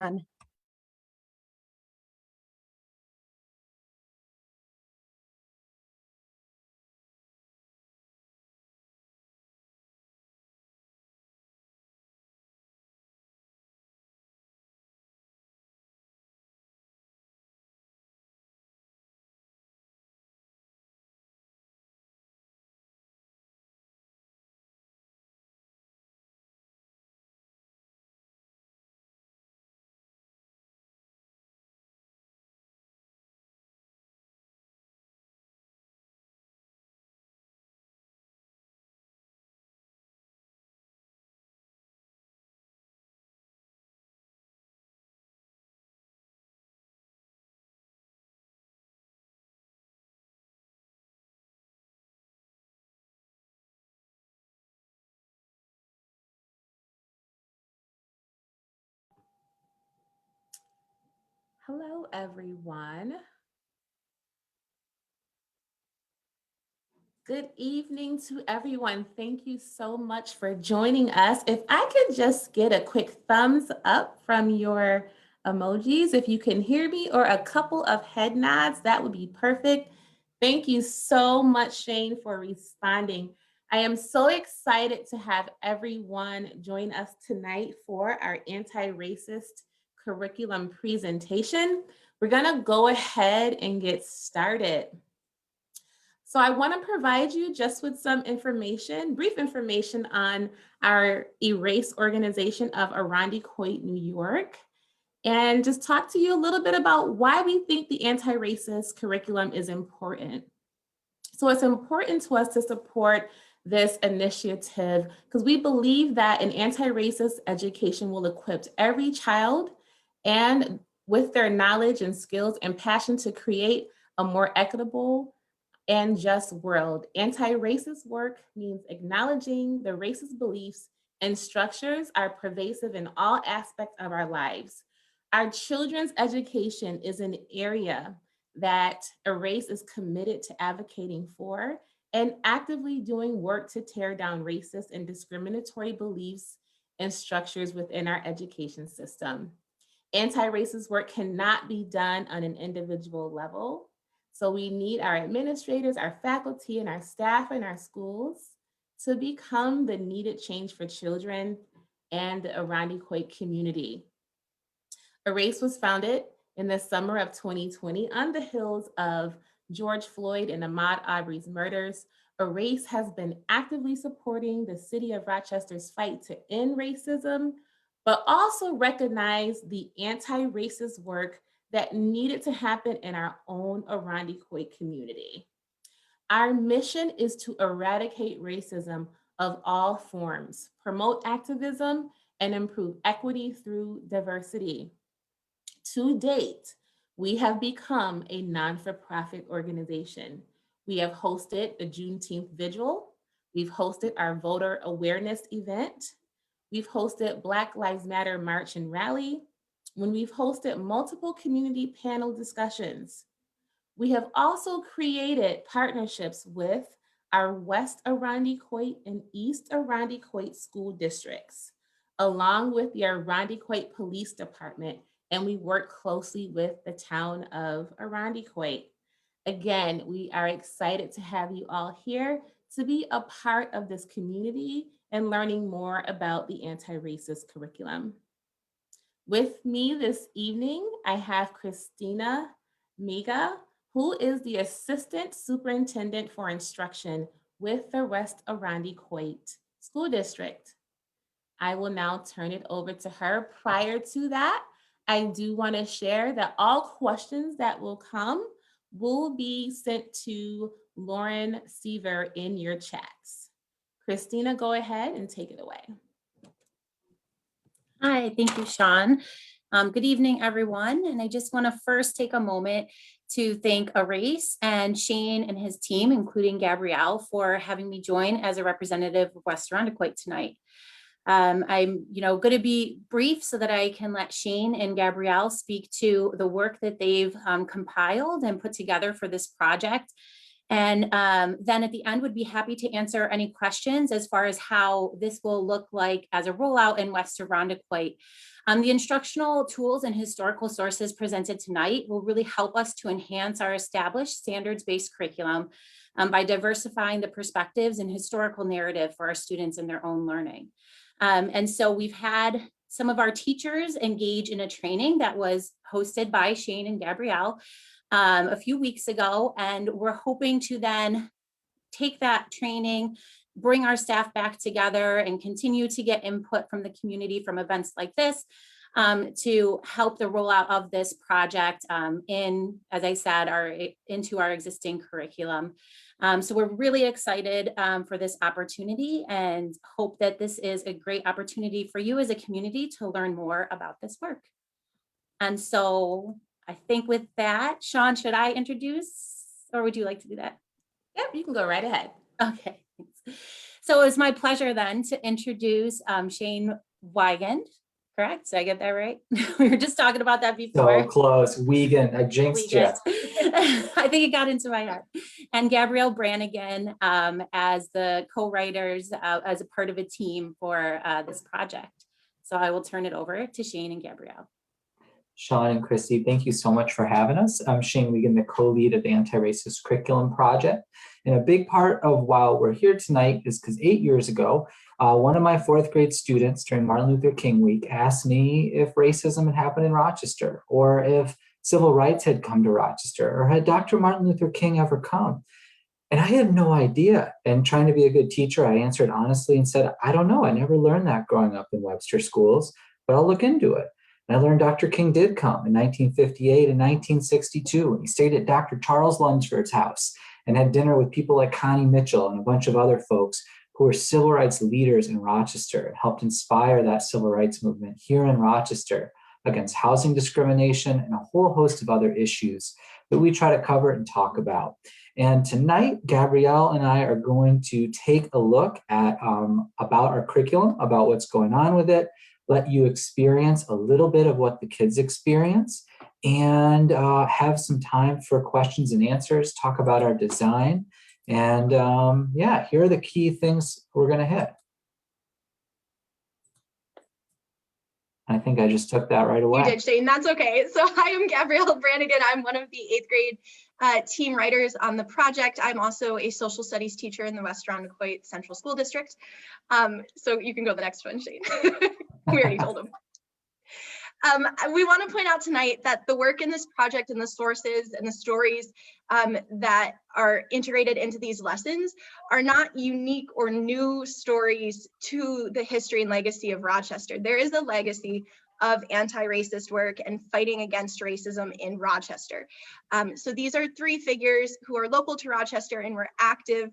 on. Hello, everyone. Good evening to everyone. Thank you so much for joining us. If I could just get a quick thumbs up from your emojis, if you can hear me, or a couple of head nods, that would be perfect. Thank you so much, Shane, for responding. I am so excited to have everyone join us tonight for our anti-racist curriculum presentation. We're gonna go ahead and get started. So I want to provide you just with some information, brief information on our Erase organization of Irondequoit, New York, and just talk to you a little bit about why we think the anti-racist curriculum is important. So it's important to us to support this initiative because we believe that an anti-racist education will equip every child and with their knowledge and skills and passion to create a more equitable and just world. Anti-racist work means acknowledging the racist beliefs and structures are pervasive in all aspects of our lives. Our children's education is an area that Erase is committed to advocating for and actively doing work to tear down racist and discriminatory beliefs and structures within our education system. Anti-racist work cannot be done on an individual level. So we need our administrators, our faculty, and our staff in our schools to become the needed change for children and the Irondequoit community. Erase was founded in the summer of 2020 on the heels of George Floyd and Ahmaud Arbery's murders. Erase has been actively supporting the city of Rochester's fight to end racism, but also recognize the anti-racist work that needed to happen in our own Irondequoit community. Our mission is to eradicate racism of all forms, promote activism, and improve equity through diversity. To date, we have become a non-for-profit organization. We have hosted the Juneteenth Vigil. We've hosted our voter awareness event. We've hosted Black Lives Matter March and Rally, when we've hosted multiple community panel discussions. We have also created partnerships with our West Irondequoit and East Irondequoit school districts, along with the Irondequoit Police Department, and we work closely with the Town of Irondequoit. Again, we are excited to have you all here to be a part of this community and learning more about the anti-racist curriculum. With me this evening, I have Christina Miga, who is the Assistant Superintendent for Instruction with the West Irondequoit School District. I will now turn it over to her. Prior to that, I do want to share that all questions that will come will be sent to Lauren Seaver in your chats. Christina, go ahead and take it away. Hi, thank you, Sean. Good evening, everyone. And I just want to first take a moment to thank Erase and Shane and his team, including Gabrielle, for having me join as a representative of West Irondequoit tonight. I'm going to be brief so that I can let Shane and Gabrielle speak to the work that they've compiled and put together for this project. And then at the end, would be happy to answer any questions as far as how this will look like as a rollout in West Irondequoit. The instructional tools and historical sources presented tonight will really help us to enhance our established standards-based curriculum by diversifying the perspectives and historical narrative for our students in their own learning. And so we've had some of our teachers engage in a training that was hosted by Shane and Gabrielle a few weeks ago, and we're hoping to then take that training, bring our staff back together and continue to get input from the community from events like this to help the rollout of this project in, as I said, into our existing curriculum. So we're really excited for this opportunity and hope that this is a great opportunity for you as a community to learn more about this work. And so I think with that, Sean, should I introduce or would you like to do that? Yep, you can go right ahead. Okay. Thanks. So it's my pleasure then to introduce Shane Wiegand, correct? Did I get that right? We were just talking about that before. So close. Wiegand, I jinxed you. I think it got into my heart. And Gabrielle Brannigan as the co-writers as a part of a team for this project. So I will turn it over to Shane and Gabrielle. Sean and Christy, thank you so much for having us. I'm Shane Wiegand, the co-lead of the Antiracist Curriculum Project. And a big part of why we're here tonight is because 8 years ago, one of my fourth grade students during Martin Luther King Week asked me if racism had happened in Rochester, or if civil rights had come to Rochester, or had Dr. Martin Luther King ever come? And I had no idea. And trying to be a good teacher, I answered honestly and said, I don't know. I never learned that growing up in Webster schools, but I'll look into it. And I learned Dr. King did come in 1958 and 1962. And he stayed at Dr. Charles Lunsford's house and had dinner with people like Connie Mitchell and a bunch of other folks who were civil rights leaders in Rochester and helped inspire that civil rights movement here in Rochester against housing discrimination and a whole host of other issues that we try to cover and talk about. And tonight, Gabrielle and I are going to take a look at about our curriculum, about what's going on with it, let you experience a little bit of what the kids experience, and have some time for questions and answers, talk about our design. And yeah, here are the key things we're going to hit. I think I just took that right away. You did, Shane. That's okay. So I am Gabrielle Brannigan. I'm one of the 8th grade team writers on the project. I'm also a social studies teacher in the West Irondequoit Central School District. So you can go to the next one, Shane. We already told him. We want to point out tonight that the work in this project and the sources and the stories that are integrated into these lessons are not unique or new stories to the history and legacy of Rochester. There is a legacy of anti-racist work and fighting against racism in Rochester. So these are 3 figures who are local to Rochester and were active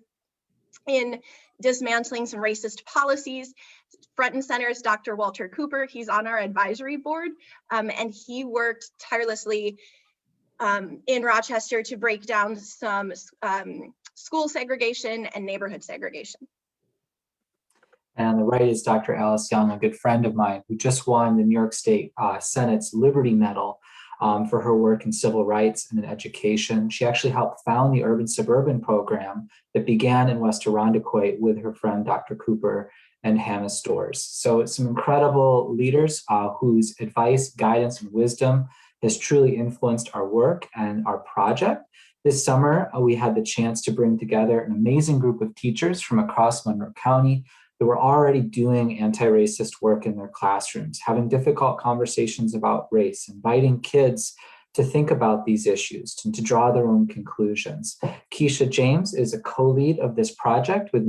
in dismantling some racist policies. Front and center is Dr. Walter Cooper. He's on our advisory board, and he worked tirelessly in Rochester to break down some school segregation and neighborhood segregation. And on the right is Dr. Alice Young, a good friend of mine who just won the New York State Senate's Liberty Medal for her work in civil rights and in education. She actually helped found the urban suburban program that began in West Irondequoit with her friend, Dr. Cooper and Hannah Storrs. So it's some incredible leaders whose advice, guidance, and wisdom has truly influenced our work and our project. This summer, we had the chance to bring together an amazing group of teachers from across Monroe County that were already doing anti-racist work in their classrooms, having difficult conversations about race, inviting kids to think about these issues and to draw their own conclusions. Keisha James is a co-lead of this project with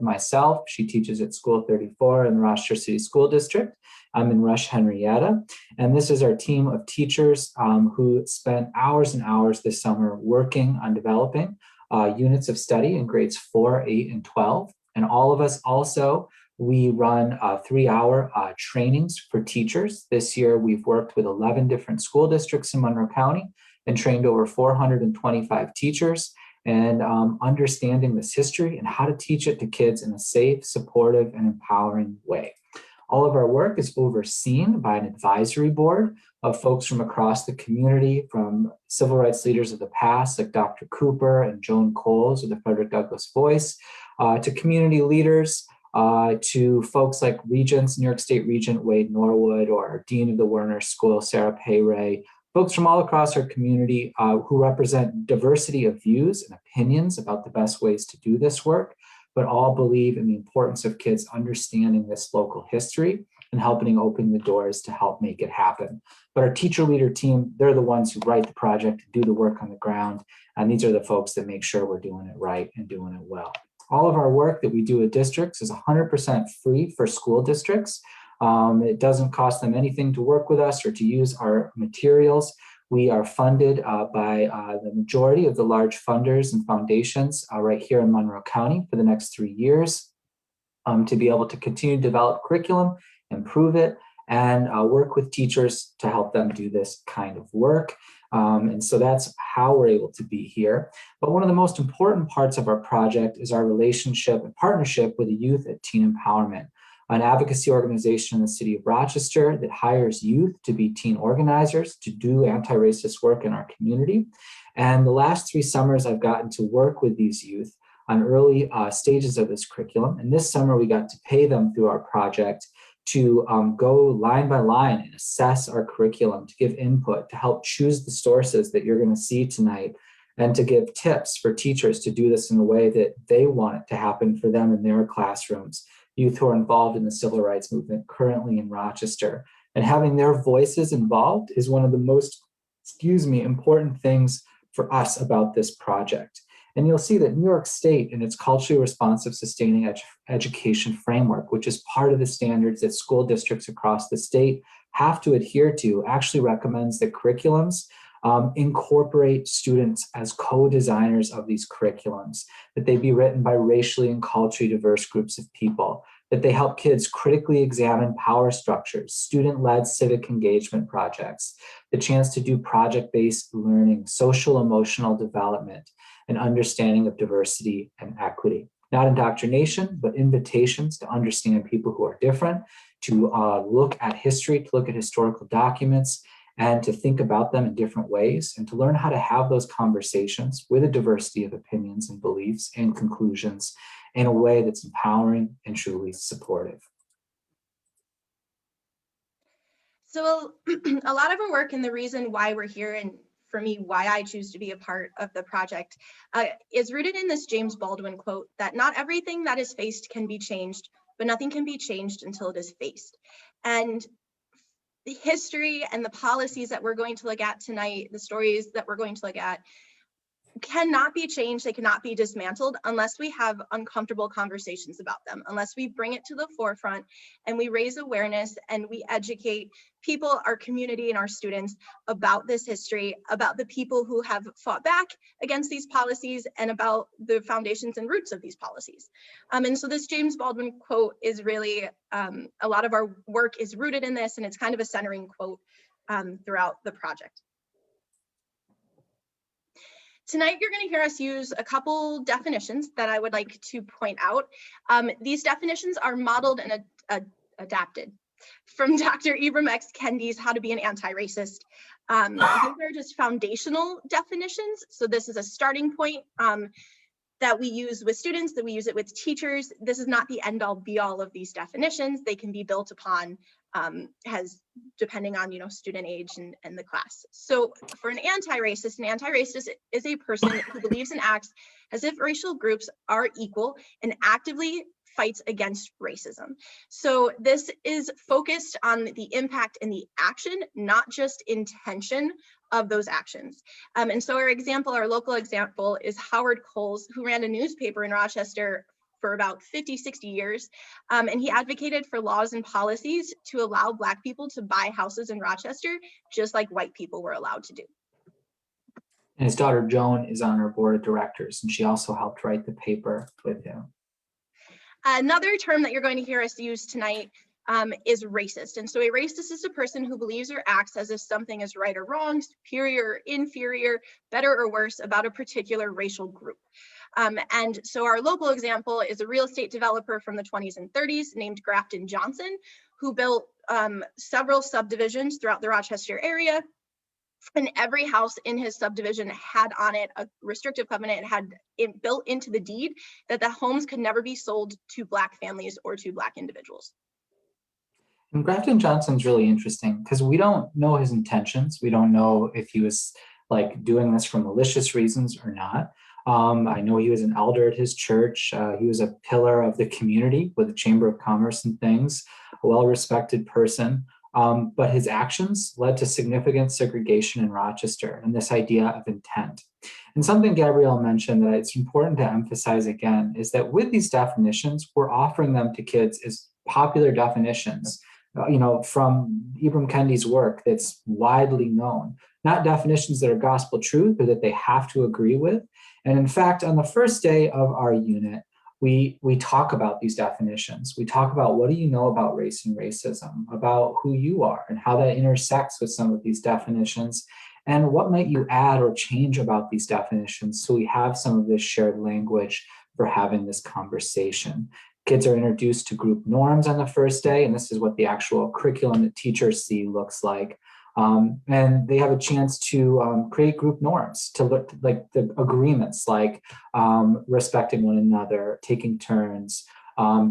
myself. She teaches at School 34 in the Rochester City School District. I'm in Rush Henrietta. And this is our team of teachers who spent hours and hours this summer working on developing units of study in grades 4, 8, and 12. And all of us also, we run 3-hour trainings for teachers. This year, we've worked with 11 different school districts in Monroe County and trained over 425 teachers and understanding this history and how to teach it to kids in a safe, supportive, and empowering way. All of our work is overseen by an advisory board of folks from across the community, from civil rights leaders of the past, like Dr. Cooper and Joan Coles of the Frederick Douglass Voice, to community leaders, to folks like Regents, New York State Regent Wade Norwood, or Dean of the Werner School, Sarah Payray, folks from all across our community who represent diversity of views and opinions about the best ways to do this work, but all believe in the importance of kids understanding this local history and helping open the doors to help make it happen. But our teacher leader team, they're the ones who write the project, do the work on the ground, and these are the folks that make sure we're doing it right and doing it well. All of our work that we do at districts is 100% free for school districts. It doesn't cost them anything to work with us or to use our materials. We are funded by the majority of the large funders and foundations right here in Monroe County for the next 3 years to be able to continue to develop curriculum, improve it, and work with teachers to help them do this kind of work. And so that's how we're able to be here. But one of the most important parts of our project is our relationship and partnership with the Youth at Teen Empowerment, an advocacy organization in the city of Rochester that hires youth to be teen organizers, to do anti-racist work in our community. And the last 3 summers, I've gotten to work with these youth on early stages of this curriculum. And this summer, we got to pay them through our project to go line by line and assess our curriculum, to give input, to help choose the sources that you're going to see tonight, and to give tips for teachers to do this in a way that they want it to happen for them in their classrooms. Youth who are involved in the civil rights movement currently in Rochester. And having their voices involved is one of the most, important things for us about this project. And you'll see that New York State, in its culturally responsive sustaining education framework, which is part of the standards that school districts across the state have to adhere to, actually recommends that curriculums incorporate students as co-designers of these curriculums, that they be written by racially and culturally diverse groups of people, that they help kids critically examine power structures, student-led civic engagement projects, the chance to do project-based learning, social emotional development, and understanding of diversity and equity. Not indoctrination, but invitations to understand people who are different, to look at history, to look at historical documents, and to think about them in different ways, and to learn how to have those conversations with a diversity of opinions and beliefs and conclusions in a way that's empowering and truly supportive. So a lot of our work, and the reason why we're here, and for me, why I choose to be a part of the project, is rooted in this James Baldwin quote that not everything that is faced can be changed, but nothing can be changed until it is faced. And the history and the policies that we're going to look at tonight, the stories that we're going to look at, cannot be changed, they cannot be dismantled unless we have uncomfortable conversations about them, unless we bring it to the forefront and we raise awareness and we educate people, our community and our students about this history, about the people who have fought back against these policies, and about the foundations and roots of these policies. And so this James Baldwin quote is really, a lot of our work is rooted in this, and it's kind of a centering quote throughout the project. Tonight, you're going to hear us use a couple definitions that I would like to point out. These definitions are modeled and adapted from Dr. Ibram X. Kendi's How to Be an Anti-Racist. These are just foundational definitions. So this is a starting point that we use with students, that we use it with teachers. This is not the end all be all of these definitions. They can be built upon depending on, student age and the class. So for an anti-racist is a person who believes and acts as if racial groups are equal and actively fights against racism. So this is focused on the impact and the action, not just intention of those actions. And so our local example is Howard Coles, who ran a newspaper in Rochester for about 50, 60 years. And he advocated for laws and policies to allow Black people to buy houses in Rochester, just like white people were allowed to do. And his daughter Joan is on our board of directors, and she also helped write the paper with him. Another term that you're going to hear us use tonight is racist. And so a racist is a person who believes or acts as if something is right or wrong, superior or inferior, better or worse about a particular racial group. And so our local example is a real estate developer from the 20s and 30s named Grafton Johnson, who built several subdivisions throughout the Rochester area. And every house in his subdivision had on it a restrictive covenant, and had it built into the deed that the homes could never be sold to Black families or to Black individuals. And Grafton Johnson's really interesting because we don't know his intentions. We don't know if he was like doing this for malicious reasons or not. I know he was an elder at his church. He was a pillar of the community with the Chamber of Commerce and things, a well-respected person. But his actions led to significant segregation in Rochester and this idea of intent. And something Gabrielle mentioned that it's important to emphasize again is that with these definitions, we're offering them to kids as popular definitions, from Ibram Kendi's work that's widely known, not definitions that are gospel truth or that they have to agree with. And in fact, on the first day of our unit, we talk about these definitions. We talk about what do you know about race and racism, about who you are and how that intersects with some of these definitions, and what might you add or change about these definitions so we have some of this shared language for having this conversation. Kids are introduced to group norms on the first day, and this is what the actual curriculum that teachers see looks like. And they have a chance to create group norms, to look like the agreements, like respecting one another, taking turns,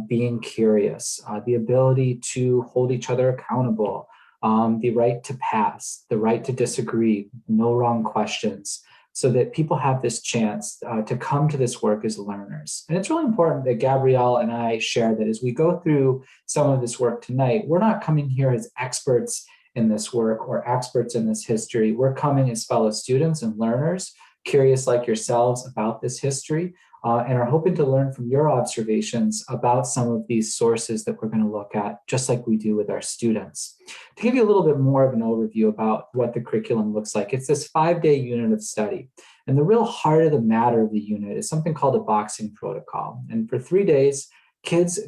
being curious, the ability to hold each other accountable, the right to pass, the right to disagree, no wrong questions, so that people have this chance to come to this work as learners. And it's really important that Gabrielle and I share that as we go through some of this work tonight, we're not coming here as experts in this work or experts in this history. We're coming as fellow students and learners, curious like yourselves about this history, and are hoping to learn from your observations about some of these sources that we're going to look at, just like we do with our students. To give you a little bit more of an overview about what the curriculum looks like, it's this 5-day unit of study. And the real heart of the matter of the unit is something called a boxing protocol. And for 3 days, kids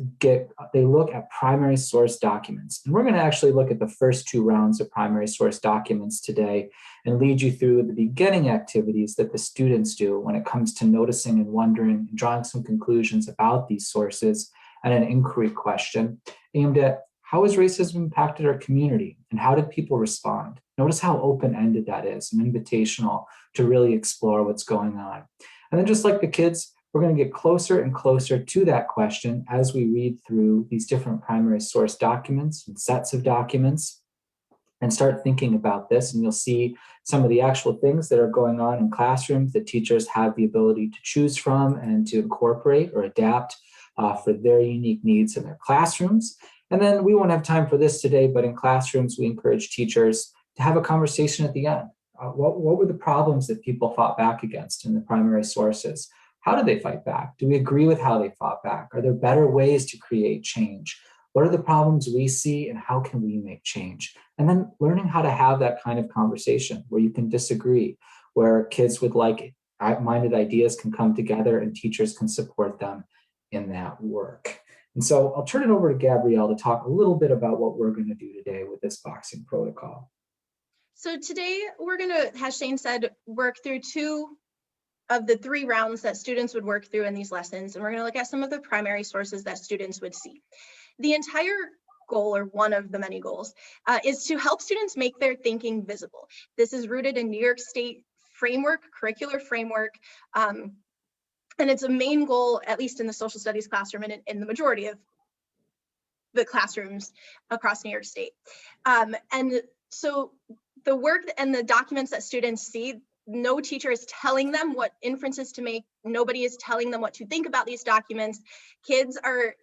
look at primary source documents. And we're going to actually look at the first 2 rounds of primary source documents today and lead you through the beginning activities that the students do when it comes to noticing and wondering and drawing some conclusions about these sources, and an inquiry question aimed at how has racism impacted our community and how did people respond? Notice how open-ended that is and invitational to really explore what's going on. And then just like the kids, we're going to get closer and closer to that question as we read through these different primary source documents and sets of documents and start thinking about this. And you'll see some of the actual things that are going on in classrooms that teachers have the ability to choose from and to incorporate or adapt for their unique needs in their classrooms. And then we won't have time for this today, but in classrooms, we encourage teachers to have a conversation at the end. What were the problems that people fought back against in the primary sources? How did they fight back? Do we agree with how they fought back? Are there better ways to create change? What are the problems we see and how can we make change? And then learning how to have that kind of conversation where you can disagree, where kids with like-minded ideas can come together and teachers can support them in that work. And so I'll turn it over to Gabrielle to talk a little bit about what we're going to do today with this boxing protocol. So today we're going to, as Shane said, work through 2 of the 3 rounds that students would work through in these lessons. And we're going to look at some of the primary sources that students would see. The entire goal, or one of the many goals, is to help students make their thinking visible. This is rooted in New York State framework, curricular framework, and it's a main goal, at least in the social studies classroom and in the majority of the classrooms across New York State. And so the work and the documents that students see, no teacher is telling them what inferences to make. Nobody is telling them what to think about these documents. Kids are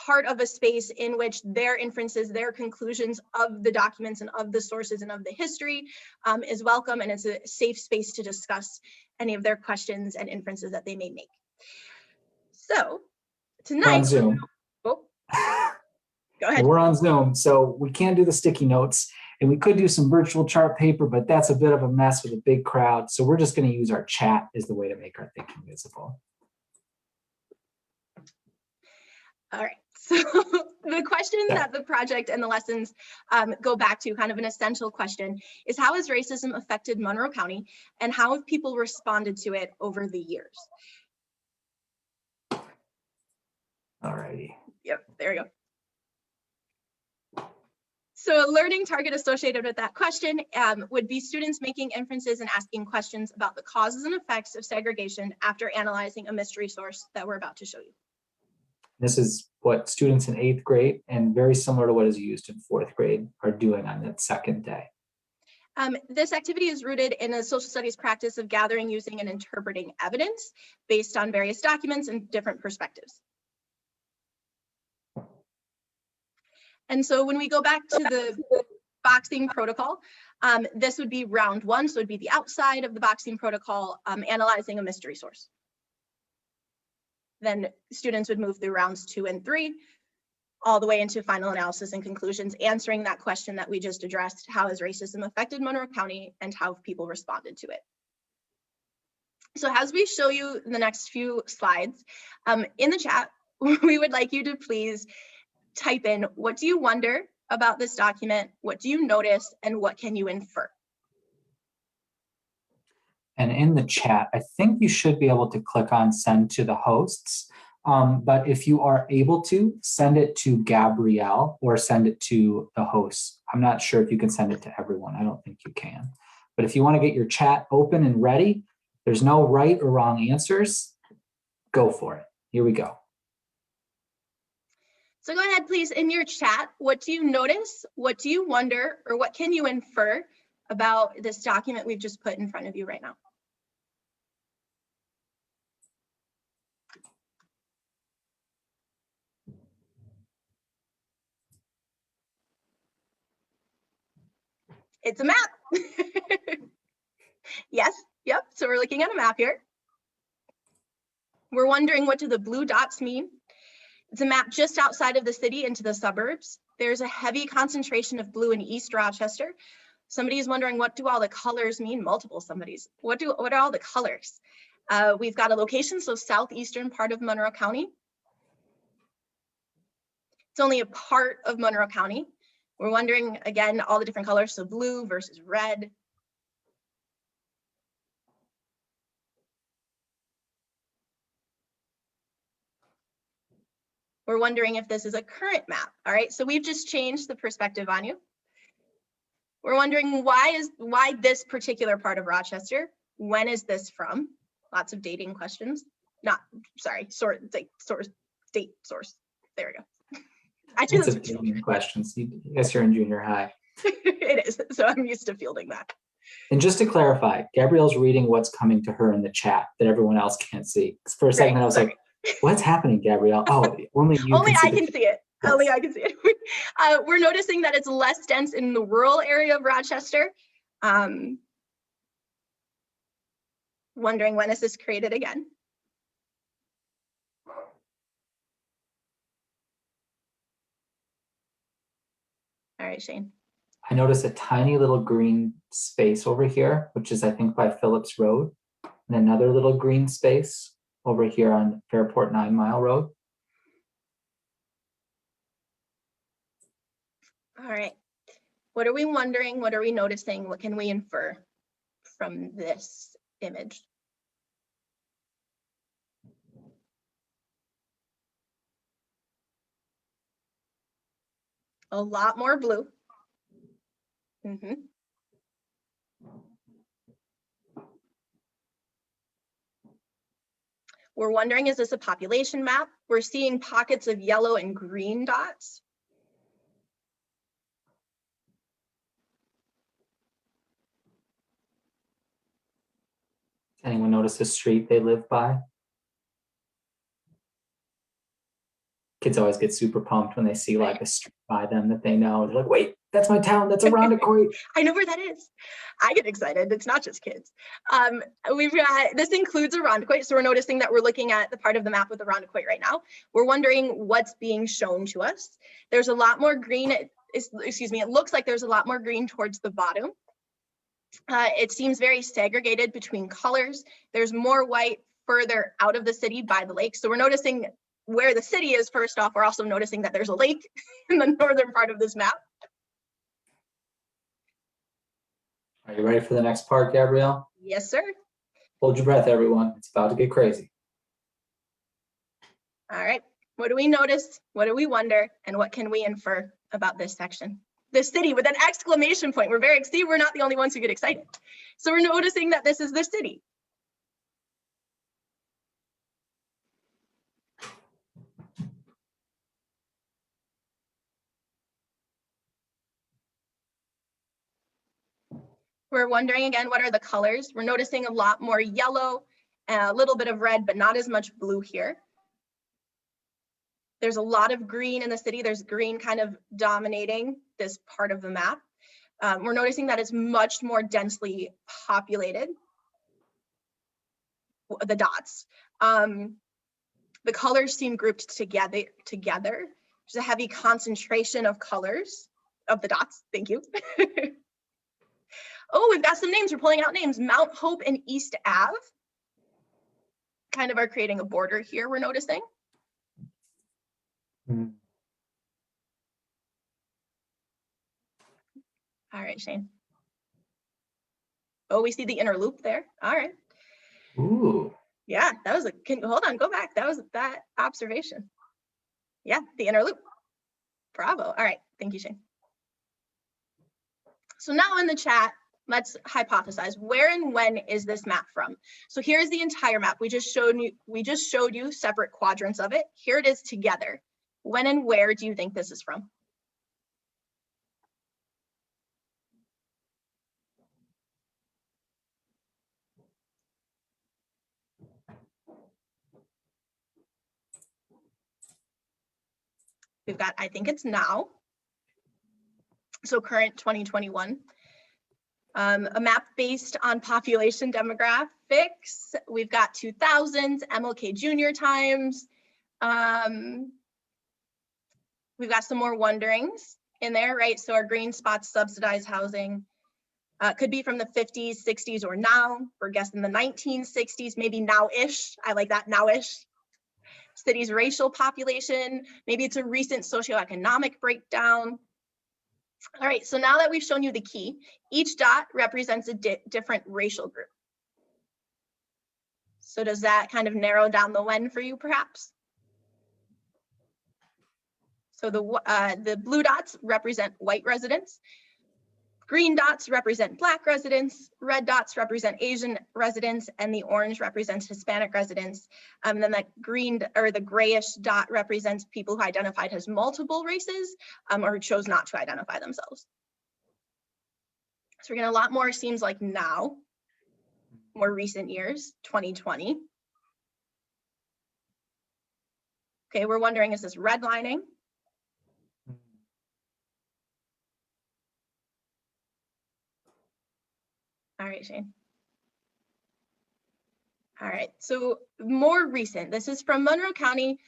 part of a space in which their inferences, their conclusions of the documents and of the sources and of the history is welcome, and it's a safe space to discuss any of their questions and inferences that they may make. So tonight, we're on Zoom. Oh, go ahead. We're on Zoom, so we can't do the sticky notes. And we could do some virtual chart paper, but that's a bit of a mess with a big crowd. So we're just going to use our chat as the way to make our thinking visible. All right. So the question that the project and the lessons go back to, kind of an essential question, is how has racism affected Monroe County and how have people responded to it over the years? All righty. Yep, there we go. So a learning target associated with that question would be students making inferences and asking questions about the causes and effects of segregation after analyzing a mystery source that we're about to show you. This is what students in 8th grade, and very similar to what is used in 4th grade, are doing on that second day. This activity is rooted in a social studies practice of gathering, using, and interpreting evidence based on various documents and different perspectives. And so when we go back to the boxing protocol, this would be round 1, so it would be the outside of the boxing protocol, analyzing a mystery source. Then students would move through rounds 2 and 3, all the way into final analysis and conclusions, answering that question that we just addressed: how has racism affected Monroe County and how have people responded to it? So as we show you the next few slides, in the chat, we would like you to please type in, what do you wonder about this document? What do you notice? And what can you infer? And in the chat, I think you should be able to click on send to the hosts. But if you are able to, send it to Gabrielle or send it to the hosts. I'm not sure if you can send it to everyone. I don't think you can. But if you want to get your chat open and ready, there's no right or wrong answers. Go for it. Here we go. So go ahead, please, in your chat, what do you notice? What do you wonder? Or what can you infer about this document we've just put in front of you right now? It's a map. Yes, yep, so we're looking at a map here. We're wondering, what do the blue dots mean? It's a map just outside of the city into the suburbs. There's a heavy concentration of blue in East Rochester. Somebody is wondering, what do all the colors mean? Multiple somebodies. What are all the colors? We've got a location, so southeastern part of Monroe County. It's only a part of Monroe County. We're wondering, again, all the different colors, so blue versus red. We're wondering if this is a current map. All right, so we've just changed the perspective on you. We're wondering, why this particular part of Rochester? When is this from? Lots of dating questions. Date source. There we go. I do Lots of dating questions. I guess you're in junior high. It is, so I'm used to fielding that. And just to clarify, Gabrielle's reading what's coming to her in the chat that everyone else can't see. For a second, I was like, what's happening, Gabrielle? Oh, only you only can see I can see it. Yes. Only I can see it. We're noticing that it's less dense in the rural area of Rochester. Wondering, when is this created again? All right, Shane. I notice a tiny little green space over here, which is, I think, by Phillips Road, and another little green space over here on Fairport 9 Mile Road. All right. What are we wondering? What are we noticing? What can we infer from this image? A lot more blue. We're wondering, is this a population map? We're seeing pockets of yellow and green dots. Anyone notice the street they live by? Kids always get super pumped when they see like a street by them that they know. They're like, wait, that's my town. That's Irondequoit. I know where that is. I get excited. It's not just kids. We've got, this includes Irondequoit. So we're noticing that we're looking at the part of the map with Irondequoit right now. We're wondering what's being shown to us. There's a lot more green. It looks like there's a lot more green towards the bottom. It seems very segregated between colors. There's more white further out of the city by the lake. So we're noticing where the city is. First off, we're also noticing that there's a lake in the northern part of this map. Are you ready for the next part, Gabrielle? Yes, sir. Hold your breath, everyone. It's about to get crazy. All right. What do we notice? What do we wonder? And what can we infer about this section? the city with an exclamation point. See, we're not the only ones who get excited. So we're noticing that this is the city. We're wondering again, what are the colors? We're noticing a lot more yellow and a little bit of red, but not as much blue here. There's a lot of green in the city. There's green kind of dominating this part of the map. We're noticing that it's much more densely populated, the dots. The colors seem grouped together. There's a heavy concentration of colors of the dots. Thank you. Oh, we've got some names. We're pulling out names. Mount Hope and East Ave kind of are creating a border here, we're noticing. Mm. All right, Shane. Oh, we see the inner loop there. All right. Ooh. Yeah, that was hold on, go back. That was that observation. Yeah, the inner loop. Bravo. All right, thank you, Shane. So now in the chat, let's hypothesize, where and when is this map from? So here's the entire map. We just showed you separate quadrants of it. Here it is together. When and where do you think this is from? We've got, I think it's now. So current 2021. A map based on population demographics. We've got 2000s, MLK Junior times. We've got some more wonderings in there, right? So our green spots, subsidized housing. Could be from the 50s, 60s, or now. We're guessing the 1960s, maybe now-ish. I like that, now-ish. City's racial population. Maybe it's a recent socioeconomic breakdown. All right, so now that we've shown you the key, each dot represents a different racial group. So does that kind of narrow down the when for you, perhaps? So the blue dots represent white residents. Green dots represent Black residents, red dots represent Asian residents, and the orange represents Hispanic residents. And then the green or the grayish dot represents people who identified as multiple races or who chose not to identify themselves. So we're getting a lot more, seems like now, more recent years, 2020. Okay, we're wondering, is this redlining? All right, Shane. All right, so more recent. This is from Monroe County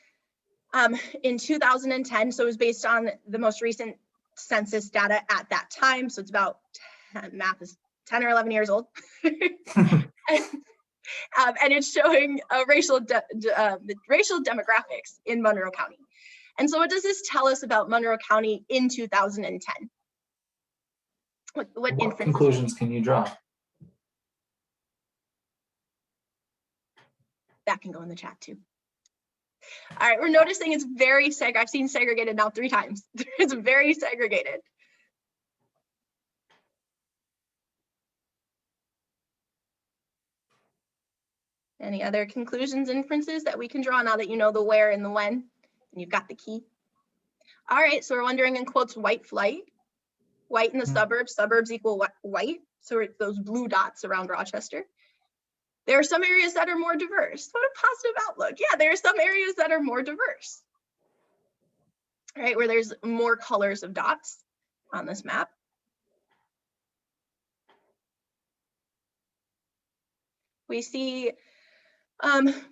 in 2010. So it was based on the most recent census data at that time. So it's about, math is 10 or 11 years old. And it's showing racial demographics in Monroe County. And so what does this tell us about Monroe County in 2010? What conclusions can you draw? That can go in the chat too. All right, we're noticing it's very segregated. I've seen segregated now 3 times. It's very segregated. Any other conclusions, inferences that we can draw now that you know the where and the when, and you've got the key? All right, so we're wondering in quotes, white flight, white in the suburbs equal white. So it's those blue dots around Rochester. There are some areas that are more diverse. What a positive outlook. Yeah, there are some areas that are more diverse. All right, where there's more colors of dots on this map. We see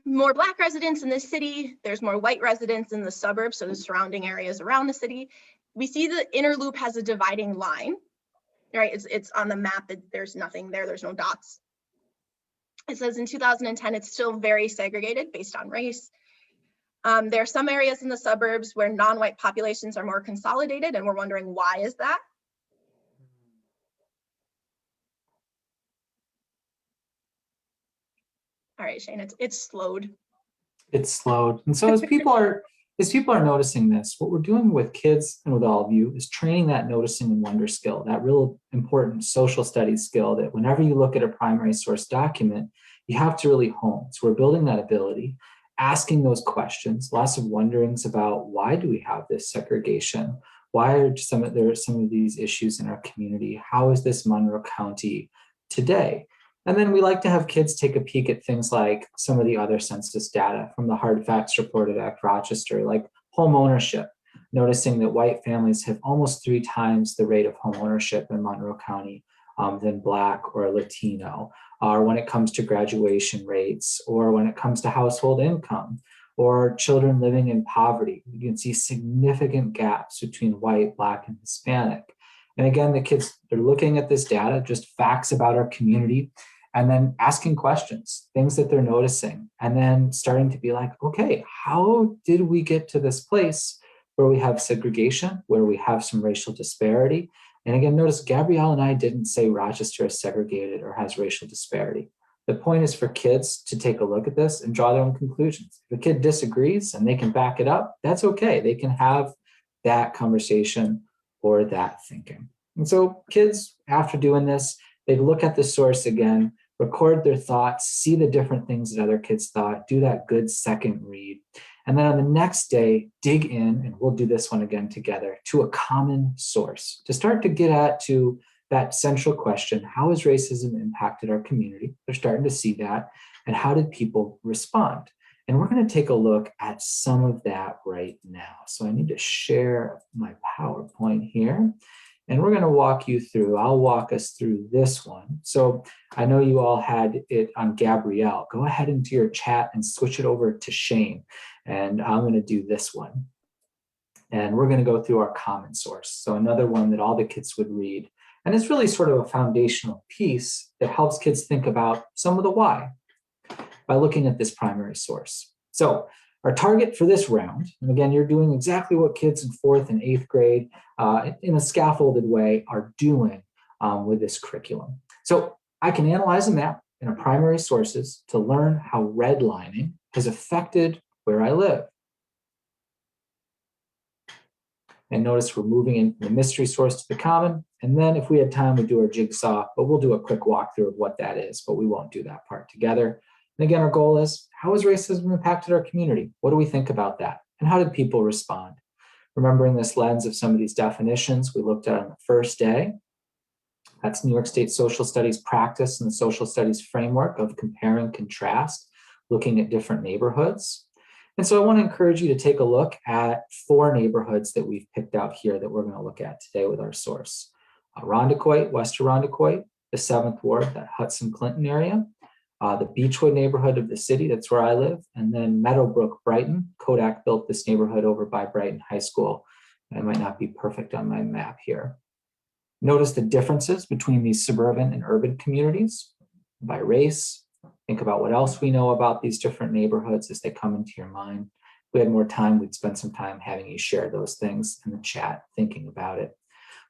more Black residents in the city. There's more white residents in the suburbs, so the surrounding areas around the city. We see the inner loop has a dividing line, right? It's on the map that there's nothing there, there's no dots. It says in 2010, it's still very segregated based on race. There are some areas in the suburbs where non-white populations are more consolidated, and we're wondering why is that? All right, Shane, it's slowed. It's slowed. And so as as people are noticing this, what we're doing with kids and with all of you is training that noticing and wonder skill, that real important social studies skill that whenever you look at a primary source document, you have to really hone. So we're building that ability, asking those questions, lots of wonderings about why do we have this segregation? Why are there are some of these issues in our community? How is this Monroe County today? And then we like to have kids take a peek at things like some of the other census data from the Hard Facts Reported Act Rochester, like home ownership, noticing that white families have almost 3 times the rate of home ownership in Monroe County than Black or Latino, or when it comes to graduation rates, or when it comes to household income, or children living in poverty. You can see significant gaps between white, Black, and Hispanic. And again, the kids, they're looking at this data, just facts about our community, and then asking questions, things that they're noticing, and then starting to be like, okay, how did we get to this place where we have segregation, where we have some racial disparity? And again, notice Gabrielle and I didn't say Rochester is segregated or has racial disparity. The point is for kids to take a look at this and draw their own conclusions. If a kid disagrees and they can back it up, that's okay. They can have that conversation or that thinking. And so kids, after doing this, they look at the source again, record their thoughts, see the different things that other kids thought, do that good second read. And then on the next day, dig in, and we'll do this one again together, to a common source to start to get at to that central question: how has racism impacted our community? They're starting to see that. And how did people respond? And we're going to take a look at some of that right now. So I need to share my PowerPoint here. And we're going to walk you through, I'll walk us through this one. So I know you all had it on Gabrielle. Go ahead into your chat and switch it over to Shane. And I'm going to do this one. And we're going to go through our common source. So another one that all the kids would read. And it's really sort of a foundational piece that helps kids think about some of the why by looking at this primary source. So our target for this round, and again, you're doing exactly what kids in 4th and 8th grade in a scaffolded way are doing with this curriculum. So I can analyze a map in our primary sources to learn how redlining has affected where I live. And notice we're moving in from the mystery source to the common. And then if we had time, we'd do our jigsaw, but we'll do a quick walkthrough of what that is, but we won't do that part together. And again, our goal is, how has racism impacted our community? What do we think about that? And how did people respond? Remembering this lens of some of these definitions we looked at on the first day. That's New York State social studies practice and the social studies framework of compare and contrast, looking at different neighborhoods. And so I want to encourage you to take a look at 4 neighborhoods that we've picked out here that we're going to look at today with our source. Irondequoit, West Irondequoit, the 7th Ward, that Hudson Clinton area, the Beechwood neighborhood of the city, that's where I live, and then Meadowbrook, Brighton. Kodak built this neighborhood over by Brighton High School. It might not be perfect on my map here. Notice the differences between these suburban and urban communities by race. Think about what else we know about these different neighborhoods as they come into your mind. If we had more time, we'd spend some time having you share those things in the chat, thinking about it.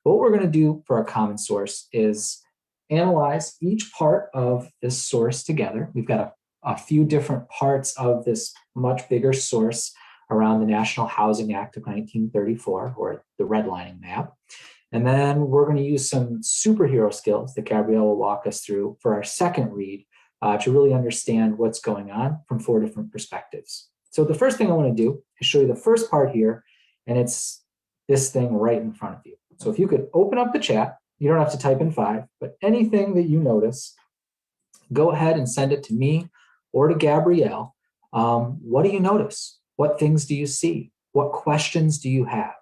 But what we're going to do for our common source is analyze each part of this source together. We've got a few different parts of this much bigger source around the National Housing Act of 1934, or the redlining map. And then we're going to use some superhero skills that Gabrielle will walk us through for our second read to really understand what's going on from 4 different perspectives. So the first thing I want to do is show you the first part here, and it's this thing right in front of you. So if you could open up the chat, you don't have to type in 5, but anything that you notice, go ahead and send it to me or to Gabrielle. What do you notice? What things do you see? What questions do you have?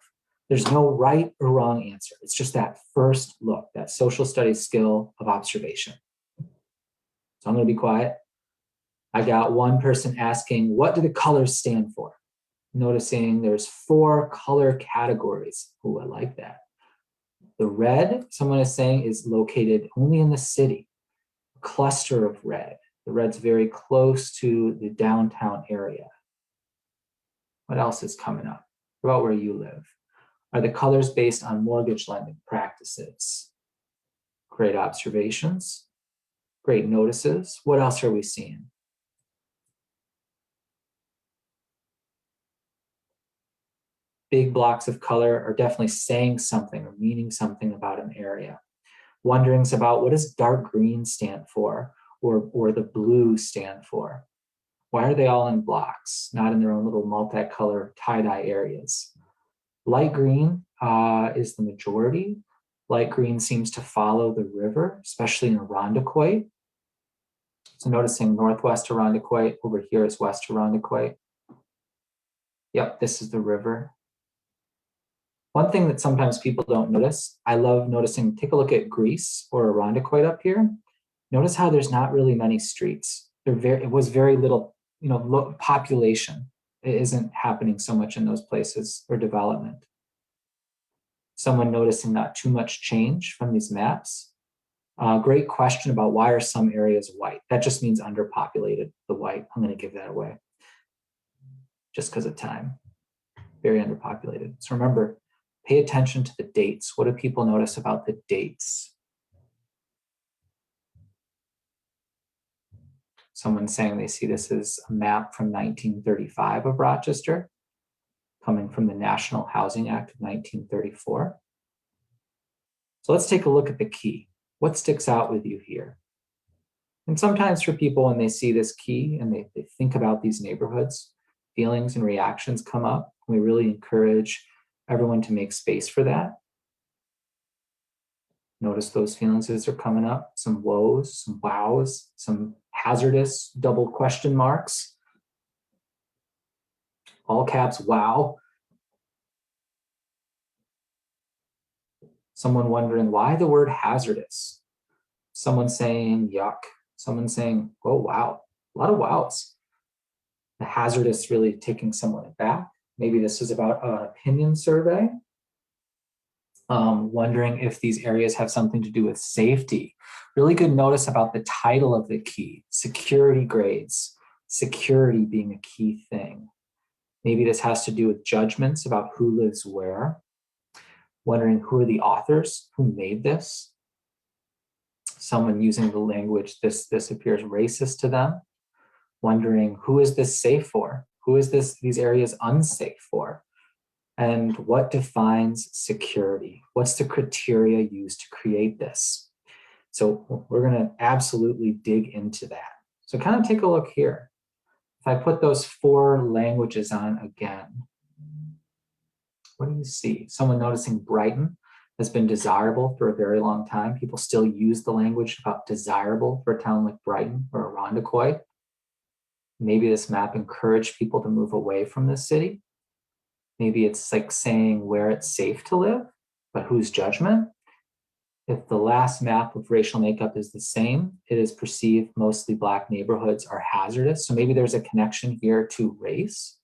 There's no right or wrong answer. It's just that first look, that social studies skill of observation. So I'm going to be quiet. I got one person asking, what do the colors stand for? Noticing there's 4 color categories. Oh, I like that. The red, someone is saying, is located only in the city. A cluster of red. The red's very close to the downtown area. What else is coming up? What about where you live? Are the colors based on mortgage lending practices? Great observations. Great notices. What else are we seeing? big blocks of color are definitely saying something or meaning something about an area. Wonderings about what does dark green stand for, or the blue stand for? Why are they all in blocks, not in their own little multicolor tie-dye areas? Light green is the majority. Light green seems to follow the river, especially in Irondequoit. So noticing northwest Irondequoit, over here is west Irondequoit. Yep, this is the river. One thing that sometimes people don't notice, I love noticing, take a look at Greece or Irondequoit up here. Notice how there's not really many streets. It was very little, population. It isn't happening so much in those places or development. Someone noticing not too much change from these maps. Great question about why are some areas white? That just means underpopulated, the white. I'm going to give that away just because of time. Very underpopulated. So remember, pay attention to the dates. What do people notice about the dates? Someone saying they see this as a map from 1935 of Rochester, coming from the National Housing Act of 1934. So let's take a look at the key. What sticks out with you here? And sometimes for people, when they see this key and they think about these neighborhoods, feelings and reactions come up. We really encourage everyone to make space for that. Notice those feelings as they're coming up, some woes, some wows, some hazardous double question marks. All caps, wow. Someone wondering why the word hazardous. Someone saying yuck. Someone saying, oh, wow. A lot of wows. The hazardous really taking someone aback. Maybe this is about an opinion survey. Wondering if these areas have something to do with safety. Really good notice about the title of the key, security grades, security being a key thing. Maybe this has to do with judgments about who lives where. Wondering who are the authors, who made this. Someone using the language, this appears racist to them. Wondering who is this safe for? Who is these areas unsafe for? And what defines security? What's the criteria used to create this? So we're going to absolutely dig into that. So kind of take a look here. If I put those 4 languages on again, what do you see? Someone noticing Brighton has been desirable for a very long time. People still use the language about desirable for a town like Brighton or Irondequoit. Maybe this map encouraged people to move away from this city. Maybe it's like saying where it's safe to live, but whose judgment? If the last map of racial makeup is the same, it is perceived mostly Black neighborhoods are hazardous. So maybe there's a connection here to race.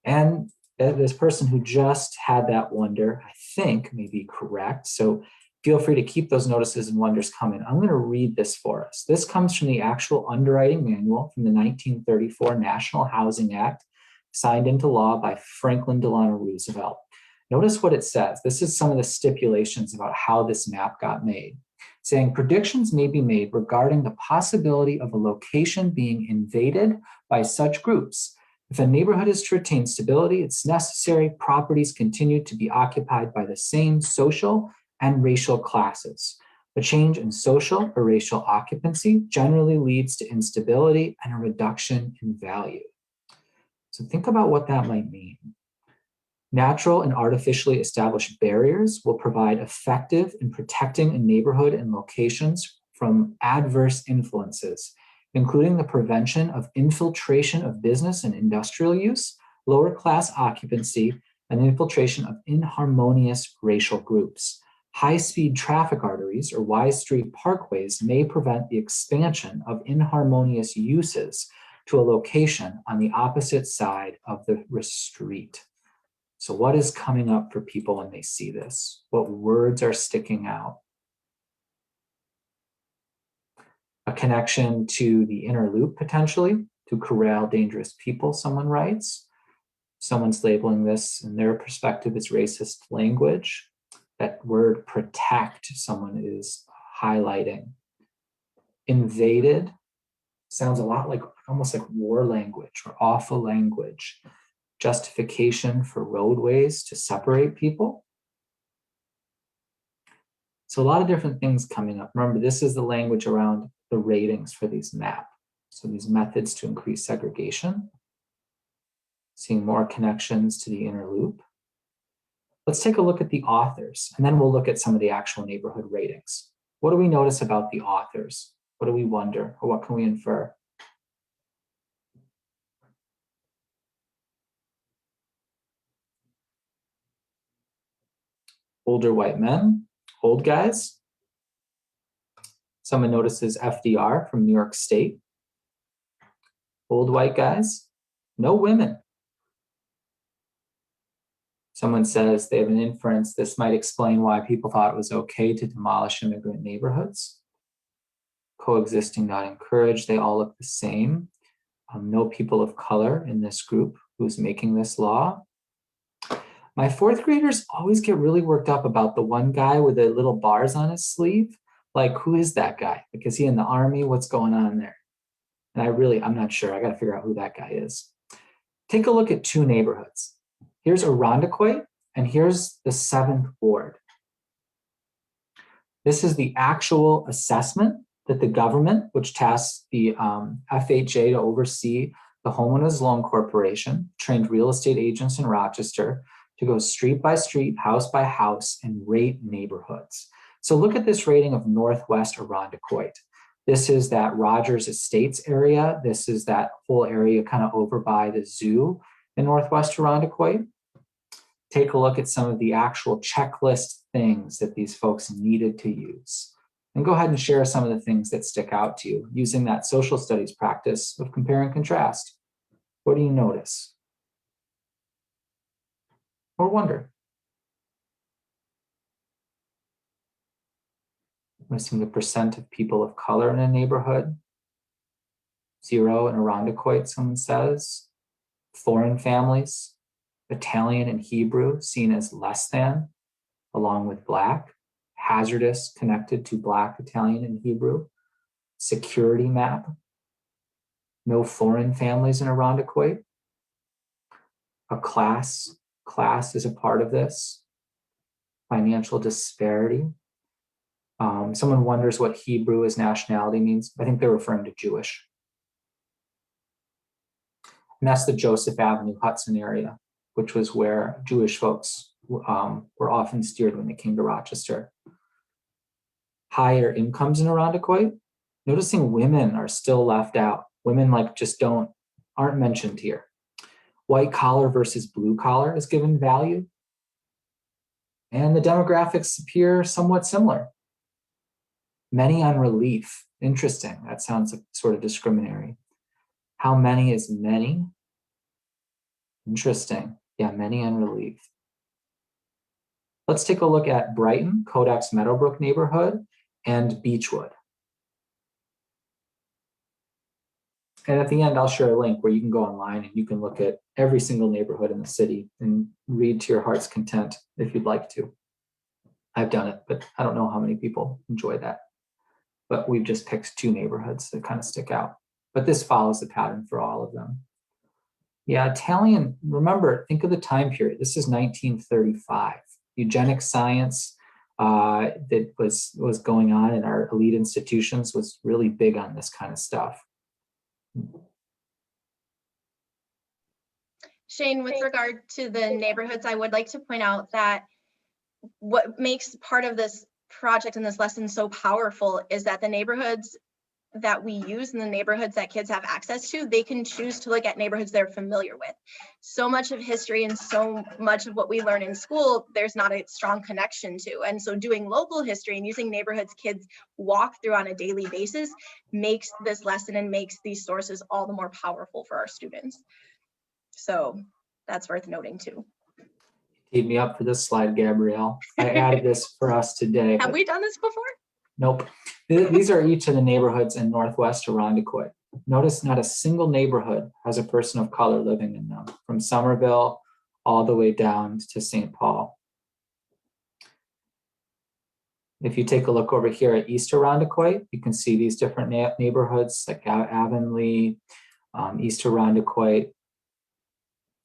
And this person who just had that wonder, I think, may be correct. So feel free to keep those notices and wonders coming. I'm going to read this for us. This comes from the actual underwriting manual from the 1934 National Housing Act, signed into law by Franklin Delano Roosevelt. Notice what it says. This is some of the stipulations about how this map got made. Saying predictions may be made regarding the possibility of a location being invaded by such groups. If a neighborhood is to retain stability, it's necessary properties continue to be occupied by the same social and racial classes. A change in social or racial occupancy generally leads to instability and a reduction in value. So think about what that might mean. Natural and artificially established barriers will provide effective in protecting a neighborhood and locations from adverse influences, including the prevention of infiltration of business and industrial use, lower class occupancy, and infiltration of inharmonious racial groups. High-speed traffic arteries or wide street parkways may prevent the expansion of inharmonious uses to a location on the opposite side of the street. So what is coming up for people when they see this? What words are sticking out? A connection to the inner loop, potentially, to corral dangerous people, someone writes. Someone's labeling this in their perspective as racist language. That word protect, someone is highlighting. Invaded sounds a lot like, almost like war language or awful language. justification for roadways to separate people. So a lot of different things coming up. Remember, this is the language around the ratings for these MAP. So these methods to increase segregation, seeing more connections to the inner loop. Let's take a look at the authors, and then we'll look at some of the actual neighborhood ratings. What do we notice about the authors? What do we wonder, or what can we infer? Older white men, old guys. Someone notices FDR from New York State. Old white guys, no women. Someone says they have an inference. This might explain why people thought it was okay to demolish immigrant neighborhoods. Coexisting, not encouraged. They all look the same. No people of color in this group who's making this law. My fourth graders always get really worked up about the one guy with the little bars on his sleeve. Like, who is that guy? Like, is he in the army? What's going on there? And I'm not sure. I got to figure out who that guy is. Take a look at two neighborhoods. Here's Irondequoit, and here's the 7th Ward. This is the actual assessment that the government, which tasks the FHA to oversee the Homeowners Loan Corporation, trained real estate agents in Rochester to go street by street, house by house, and rate neighborhoods. So look at this rating of Northwest Irondequoit. This is that Rogers Estates area. This is that whole area kind of over by the zoo in Northwest Irondequoit. Take a look at some of the actual checklist things that these folks needed to use. And go ahead and share some of the things that stick out to you using that social studies practice of compare and contrast. What do you notice? Or wonder? Noticing the percent of people of color in a neighborhood. 0 in Irondequoit, someone says. Foreign families, Italian and Hebrew seen as less than, along with Black. Hazardous connected to Black, Italian, and Hebrew. Security map. No foreign families in Irondequoit. A class is a part of this. Financial disparity. Someone wonders what Hebrew as nationality means. I think they're referring to Jewish. And that's the Joseph Avenue, Hudson area, which was where Jewish folks were often steered when they came to Rochester. Higher incomes in Irondequoit. Noticing women are still left out. Women aren't mentioned here. White collar versus blue collar is given value. And the demographics appear somewhat similar. Many on relief. Interesting. That sounds sort of discriminatory. How many is many? Interesting. Yeah, many on relief. Let's take a look at Brighton, Kodak's Meadowbrook neighborhood, and Beechwood. And at the end, I'll share a link where you can go online and you can look at every single neighborhood in the city and read to your heart's content if you'd like to. I've done it, but I don't know how many people enjoy that. But we've just picked two neighborhoods that kind of stick out. But this follows the pattern for all of them. Yeah, Italian, remember, think of the time period. This is 1935. Eugenic science that was going on in our elite institutions was really big on this kind of stuff. Shane, with regard to the neighborhoods, I would like to point out that what makes part of this project and this lesson so powerful is that the neighborhoods that we use and the neighborhoods that kids have access to, they can choose to look at neighborhoods they're familiar with. So much of history and so much of what we learn in school, there's not a strong connection to. And so doing local history and using neighborhoods kids walk through on a daily basis makes this lesson and makes these sources all the more powerful for our students. So that's worth noting too. Teed me up for this slide, Gabrielle. I added this for us today. Have we done this before? Nope. These are each of the neighborhoods in Northwest Irondequoit. Notice not a single neighborhood has a person of color living in them, from Somerville all the way down to St. Paul. If you take a look over here at East Irondequoit, you can see these different neighborhoods like Avonlea, East Irondequoit,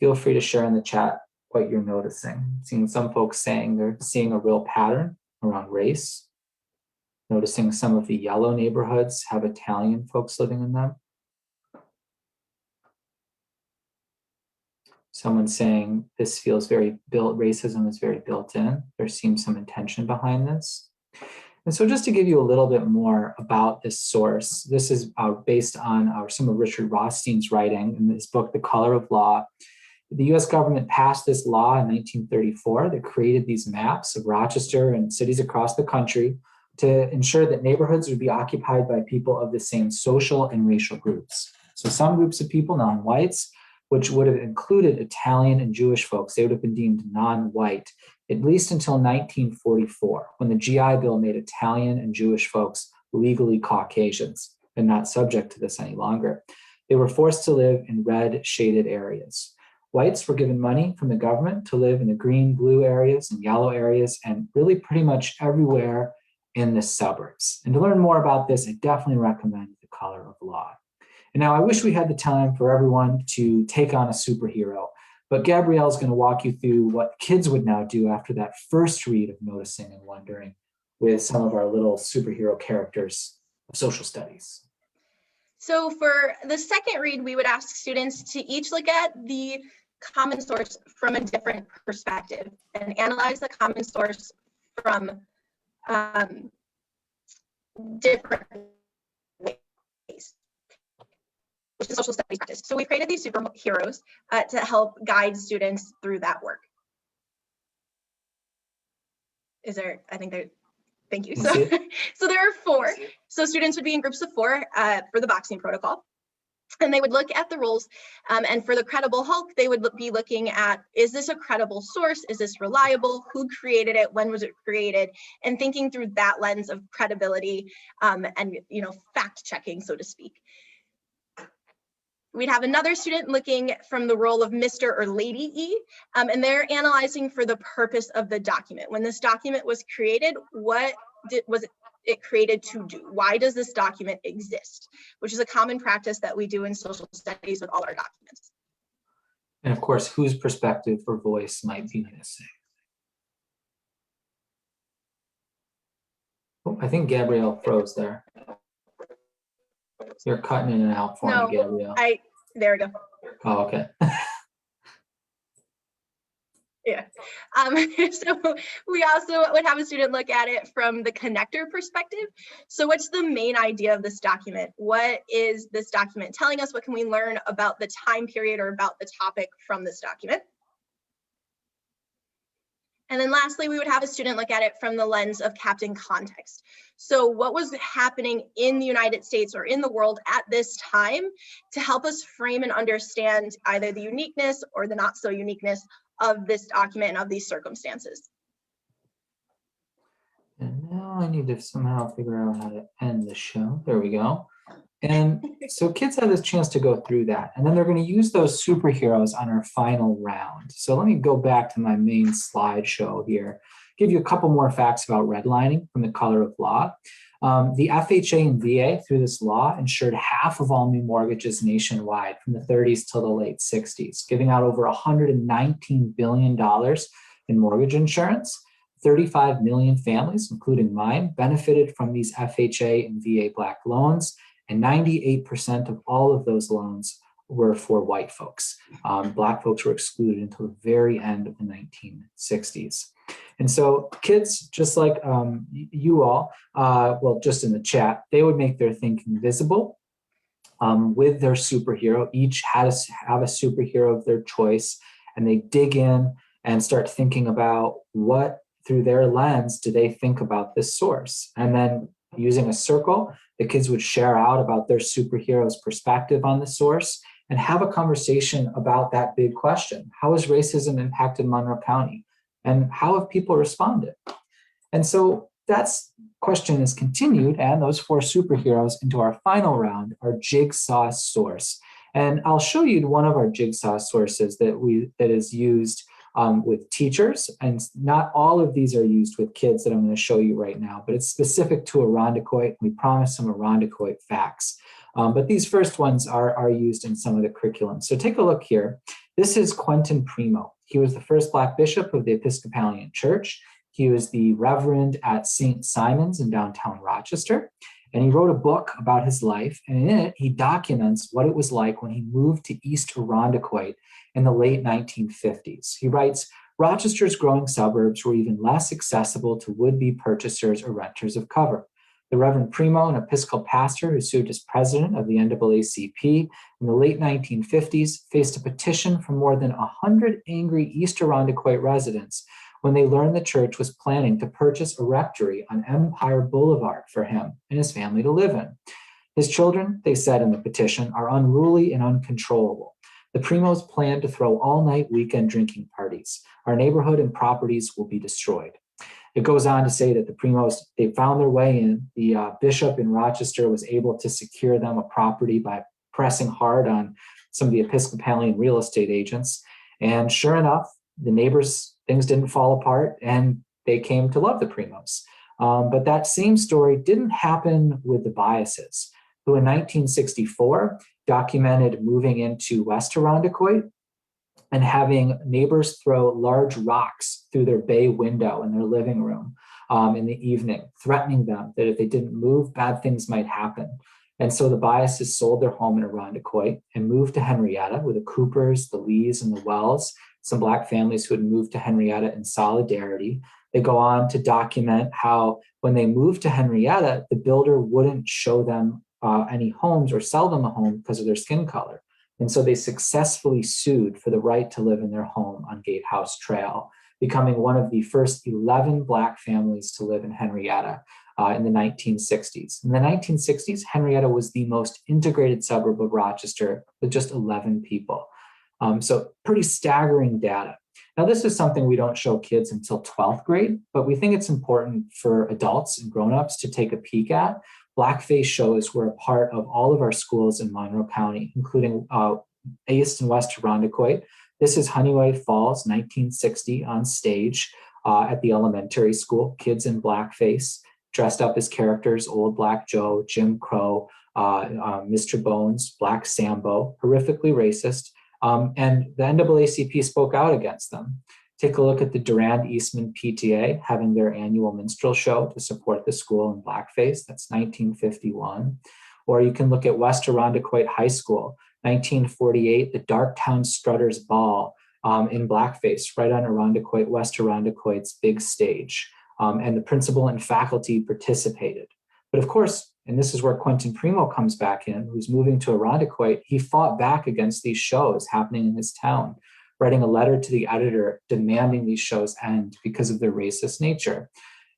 Feel free to share in the chat what you're noticing. Seeing some folks saying they're seeing a real pattern around race. Noticing some of the yellow neighborhoods have Italian folks living in them. Someone saying this feels very racism is very built in. There seems some intention behind this. And so just to give you a little bit more about this source, this is based on some of Richard Rothstein's writing in this book, The Color of Law. The US government passed this law in 1934 that created these maps of Rochester and cities across the country to ensure that neighborhoods would be occupied by people of the same social and racial groups. So some groups of people, non-whites, which would have included Italian and Jewish folks, they would have been deemed non-white, at least until 1944, when the GI Bill made Italian and Jewish folks legally Caucasians and not subject to this any longer. They were forced to live in red shaded areas. Whites were given money from the government to live in the green, blue areas and yellow areas, and really pretty much everywhere in the suburbs. And to learn more about this, I definitely recommend The Color of Law. And now I wish we had the time for everyone to take on a superhero, but Gabrielle is going to walk you through what kids would now do after that first read of Noticing and Wondering with some of our little superhero characters of social studies. So for the second read, we would ask students to each look at the common source from a different perspective and analyze the common source from different ways, which is social studies practice. So we created these superheroes to help guide students through that work. Thank you. So there are 4. So students would be in groups of 4 for the boxing protocol. And they would look at the roles, and for the credible Hulk, they would be looking at, is this a credible source? Is this reliable? Who created it? When was it created? And thinking through that lens of credibility and fact checking, so to speak. We'd have another student looking from the role of Mr. or Lady E, and they're analyzing for the purpose of the document. When this document was created, what was it created to do? Why does this document exist? Which is a common practice that we do in social studies with all our documents. And of course, whose perspective or voice might be missing? Oh, I think Gabrielle froze there. You're cutting in and out for me, Gabrielle. There we go. Oh, okay. Yeah. So we also would have a student look at it from the connector perspective. So what's the main idea of this document? What is this document telling us? What can we learn about the time period or about the topic from this document? And then lastly, we would have a student look at it from the lens of Captain Context. So what was happening in the United States or in the world at this time to help us frame and understand either the uniqueness or the not so uniqueness of this document and of these circumstances. And now I need to somehow figure out how to end the show. There we go. And so kids have this chance to go through that, and then they're going to use those superheroes on our final round. So let me go back to my main slideshow here, give you a couple more facts about redlining from The Color of Law. The FHA and VA through this law insured half of all new mortgages nationwide from the 30s till the late 60s, giving out over $119 billion in mortgage insurance. 35 million families, including mine, benefited from these FHA and VA Black loans, and 98% of all of those loans were for white folks. Black folks were excluded until the very end of the 1960s. And so kids, just like you all, well, just in the chat, they would make their thinking visible with their superhero. Each had to have a superhero of their choice, and they dig in and start thinking about what, through their lens, do they think about this source? And then using a circle, the kids would share out about their superhero's perspective on the source and have a conversation about that big question. How has racism impacted Monroe County? And how have people responded? And so that question is continued, and those 4 superheroes into our final round, our jigsaw source. And I'll show you one of our jigsaw sources that is used with teachers, and not all of these are used with kids that I'm going to show you right now, but it's specific to Irondequoit. We promise some Irondequoit facts. But these first ones are used in some of the curriculum. So take a look here. This is Quentin Primo. He was the first Black bishop of the Episcopalian Church. He was the Reverend at St. Simon's in downtown Rochester. And he wrote a book about his life. And in it, he documents what it was like when he moved to East Irondequoit in the late 1950s. He writes, Rochester's growing suburbs were even less accessible to would-be purchasers or renters of cover. The Reverend Primo, an Episcopal pastor who served as president of the NAACP in the late 1950s, faced a petition from more than 100 angry East Irondequoit residents when they learned the church was planning to purchase a rectory on Empire Boulevard for him and his family to live in. His children, they said in the petition, are unruly and uncontrollable. The Primos plan to throw all-night weekend drinking parties. Our neighborhood and properties will be destroyed. It goes on to say that the Primos, they found their way in. The bishop in Rochester was able to secure them a property by pressing hard on some of the Episcopalian real estate agents. And sure enough, the neighbors, things didn't fall apart and they came to love the Primos. But that same story didn't happen with the Biases, who in 1964 documented moving into West Irondequoit and having neighbors throw large rocks through their bay window in their living room in the evening, threatening them that if they didn't move, bad things might happen. And so the Biases sold their home in Irondequoit and moved to Henrietta with the Coopers, the Lees, and the Wells, some Black families who had moved to Henrietta in solidarity. They go on to document how when they moved to Henrietta, the builder wouldn't show them any homes or sell them a home because of their skin color. And so they successfully sued for the right to live in their home on Gatehouse Trail, becoming one of the first 11 Black families to live in Henrietta in the 1960s. In the 1960s, Henrietta was the most integrated suburb of Rochester with just 11 people. So pretty staggering data. Now, this is something we don't show kids until 12th grade, but we think it's important for adults and grownups to take a peek at. Blackface shows were a part of all of our schools in Monroe County, including East and West Irondequoit. This is Honeyway Falls, 1960 on stage at the elementary school. Kids in blackface, dressed up as characters, Old Black Joe, Jim Crow, Mr. Bones, Black Sambo, horrifically racist. And the NAACP spoke out against them. Take a look at the Durand Eastman PTA having their annual minstrel show to support the school in blackface. That's 1951. Or you can look at West Irondequoit High School, 1948, the Darktown Strutters Ball in blackface, right on Irondequoit, West Irondequoit's big stage. And the principal and faculty participated. But of course, and this is where Quentin Primo comes back in, who's moving to Irondequoit, he fought back against these shows happening in his town, writing a letter to the editor demanding these shows end because of their racist nature.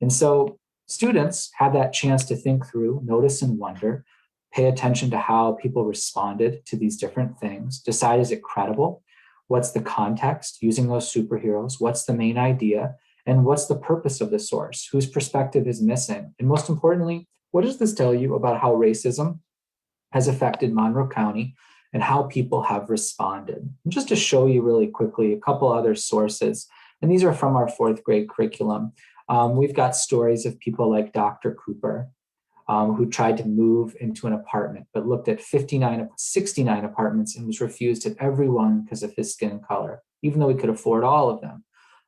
And so students had that chance to think through, notice and wonder, pay attention to how people responded to these different things, decide, is it credible? What's the context using those superheroes? What's the main idea? And what's the purpose of the source? Whose perspective is missing? And most importantly, what does this tell you about how racism has affected Monroe County and how people have responded? And just to show you really quickly, a couple other sources, and these are from our 4th grade curriculum. We've got stories of people like Dr. Cooper, who tried to move into an apartment, but looked at 69 apartments and was refused at every one because of his skin color, even though he could afford all of them.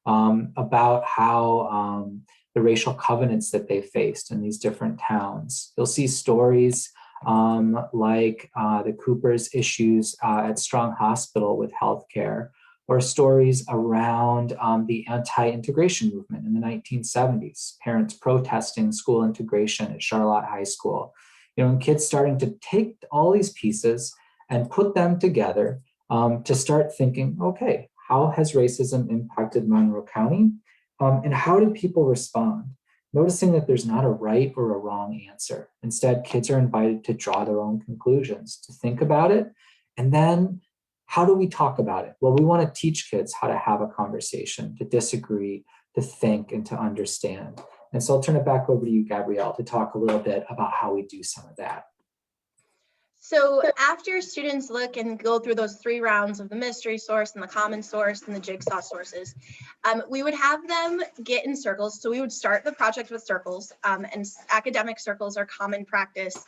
About how the racial covenants that they faced in these different towns. You'll see stories like the Cooper's issues at Strong Hospital with healthcare, or stories around the anti-integration movement in the 1970s, parents protesting school integration at Charlotte High School. You know, and kids starting to take all these pieces and put them together to start thinking, okay, how has racism impacted Monroe County? And how did people respond? Noticing that there's not a right or a wrong answer. Instead, kids are invited to draw their own conclusions, to think about it. And then how do we talk about it? Well, we want to teach kids how to have a conversation, to disagree, to think, and to understand. And so I'll turn it back over to you, Gabrielle, to talk a little bit about how we do some of that. So after students look and go through those 3 rounds of the mystery source and the common source and the jigsaw sources, we would have them get in circles. So we would start the project with circles, and academic circles are common practice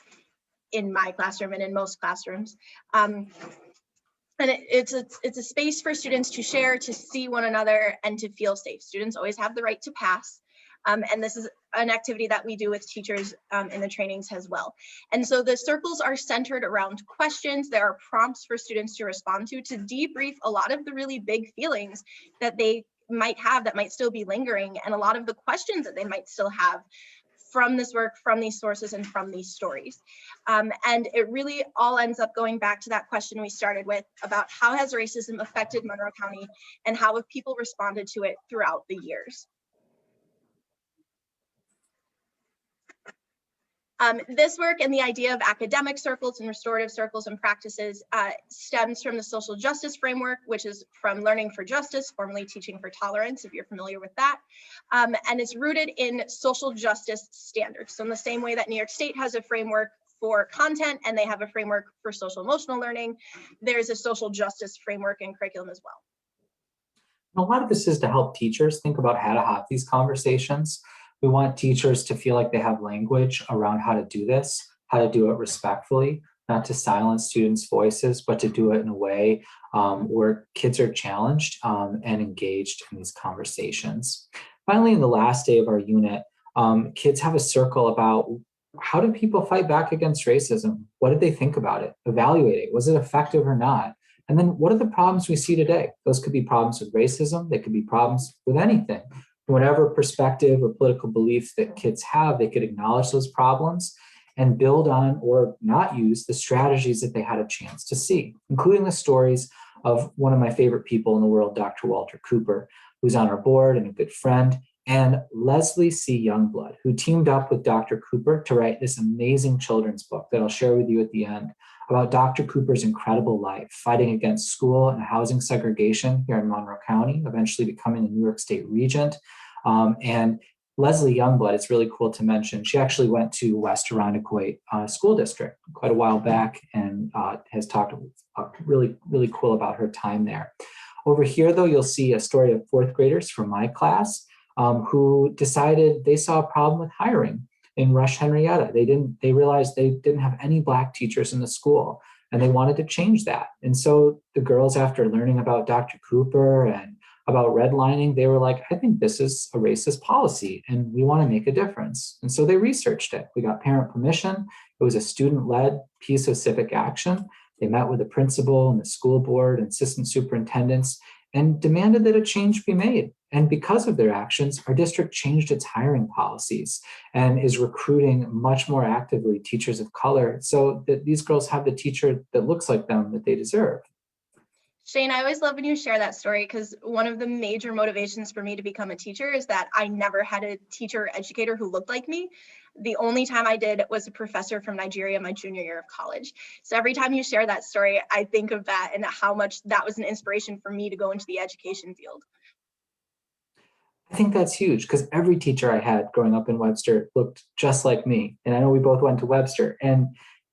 in my classroom and in most classrooms. And it's a space for students to share, to see one another, and to feel safe. Students always have the right to pass. And this is an activity that we do with teachers in the trainings as well. And so the circles are centered around questions. There are prompts for students to respond to debrief a lot of the really big feelings that they might have that might still be lingering, and a lot of the questions that they might still have from this work, from these sources, and from these stories. And it really all ends up going back to that question we started with about how has racism affected Monroe County and how have people responded to it throughout the years. This work and the idea of academic circles and restorative circles and practices stems from the social justice framework, which is from Learning for Justice, formerly Teaching for Tolerance, if you're familiar with that. And it's rooted in social justice standards. So in the same way that New York State has a framework for content and they have a framework for social emotional learning, there's a social justice framework and curriculum as well. A lot of this is to help teachers think about how to have these conversations. We want teachers to feel like they have language around how to do this, how to do it respectfully, not to silence students' voices, but to do it in a way where kids are challenged and engaged in these conversations. Finally, in the last day of our unit, kids have a circle about how do people fight back against racism? What did they think about it? Evaluate it. Was it effective or not? And then what are the problems we see today? Those could be problems with racism. They could be problems with anything. Whatever perspective or political belief that kids have, they could acknowledge those problems and build on or not use the strategies that they had a chance to see, including the stories of one of my favorite people in the world, Dr. Walter Cooper, who's on our board and a good friend, and Leslie C. Youngblood, who teamed up with Dr. Cooper to write this amazing children's book that I'll share with you at the end about Dr. Cooper's incredible life, fighting against school and housing segregation here in Monroe County, eventually becoming a New York State regent. And Leslie Youngblood, it's really cool to mention, she actually went to West Irondequoit School District quite a while back and has talked really, really cool about her time there. Over here, though, you'll see a story of fourth graders from my class who decided they saw a problem with hiring in Rush Henrietta. They realized they didn't have any Black teachers in the school and they wanted to change that. And so the girls, after learning about Dr. Cooper and about redlining, they were like, I think this is a racist policy and we want to make a difference. And so they researched it. We got parent permission. It was a student-led piece of civic action. They met with the principal and the school board and assistant superintendents and demanded that a change be made. And because of their actions, our district changed its hiring policies and is recruiting much more actively teachers of color so that these girls have the teacher that looks like them that they deserve. Shane, I always love when you share that story because one of the major motivations for me to become a teacher is that I never had a teacher or educator who looked like me. The only time I did was a professor from Nigeria my junior year of college. So every time you share that story, I think of that and how much that was an inspiration for me to go into the education field. I think that's huge because every teacher I had growing up in Webster looked just like me. And I know we both went to Webster and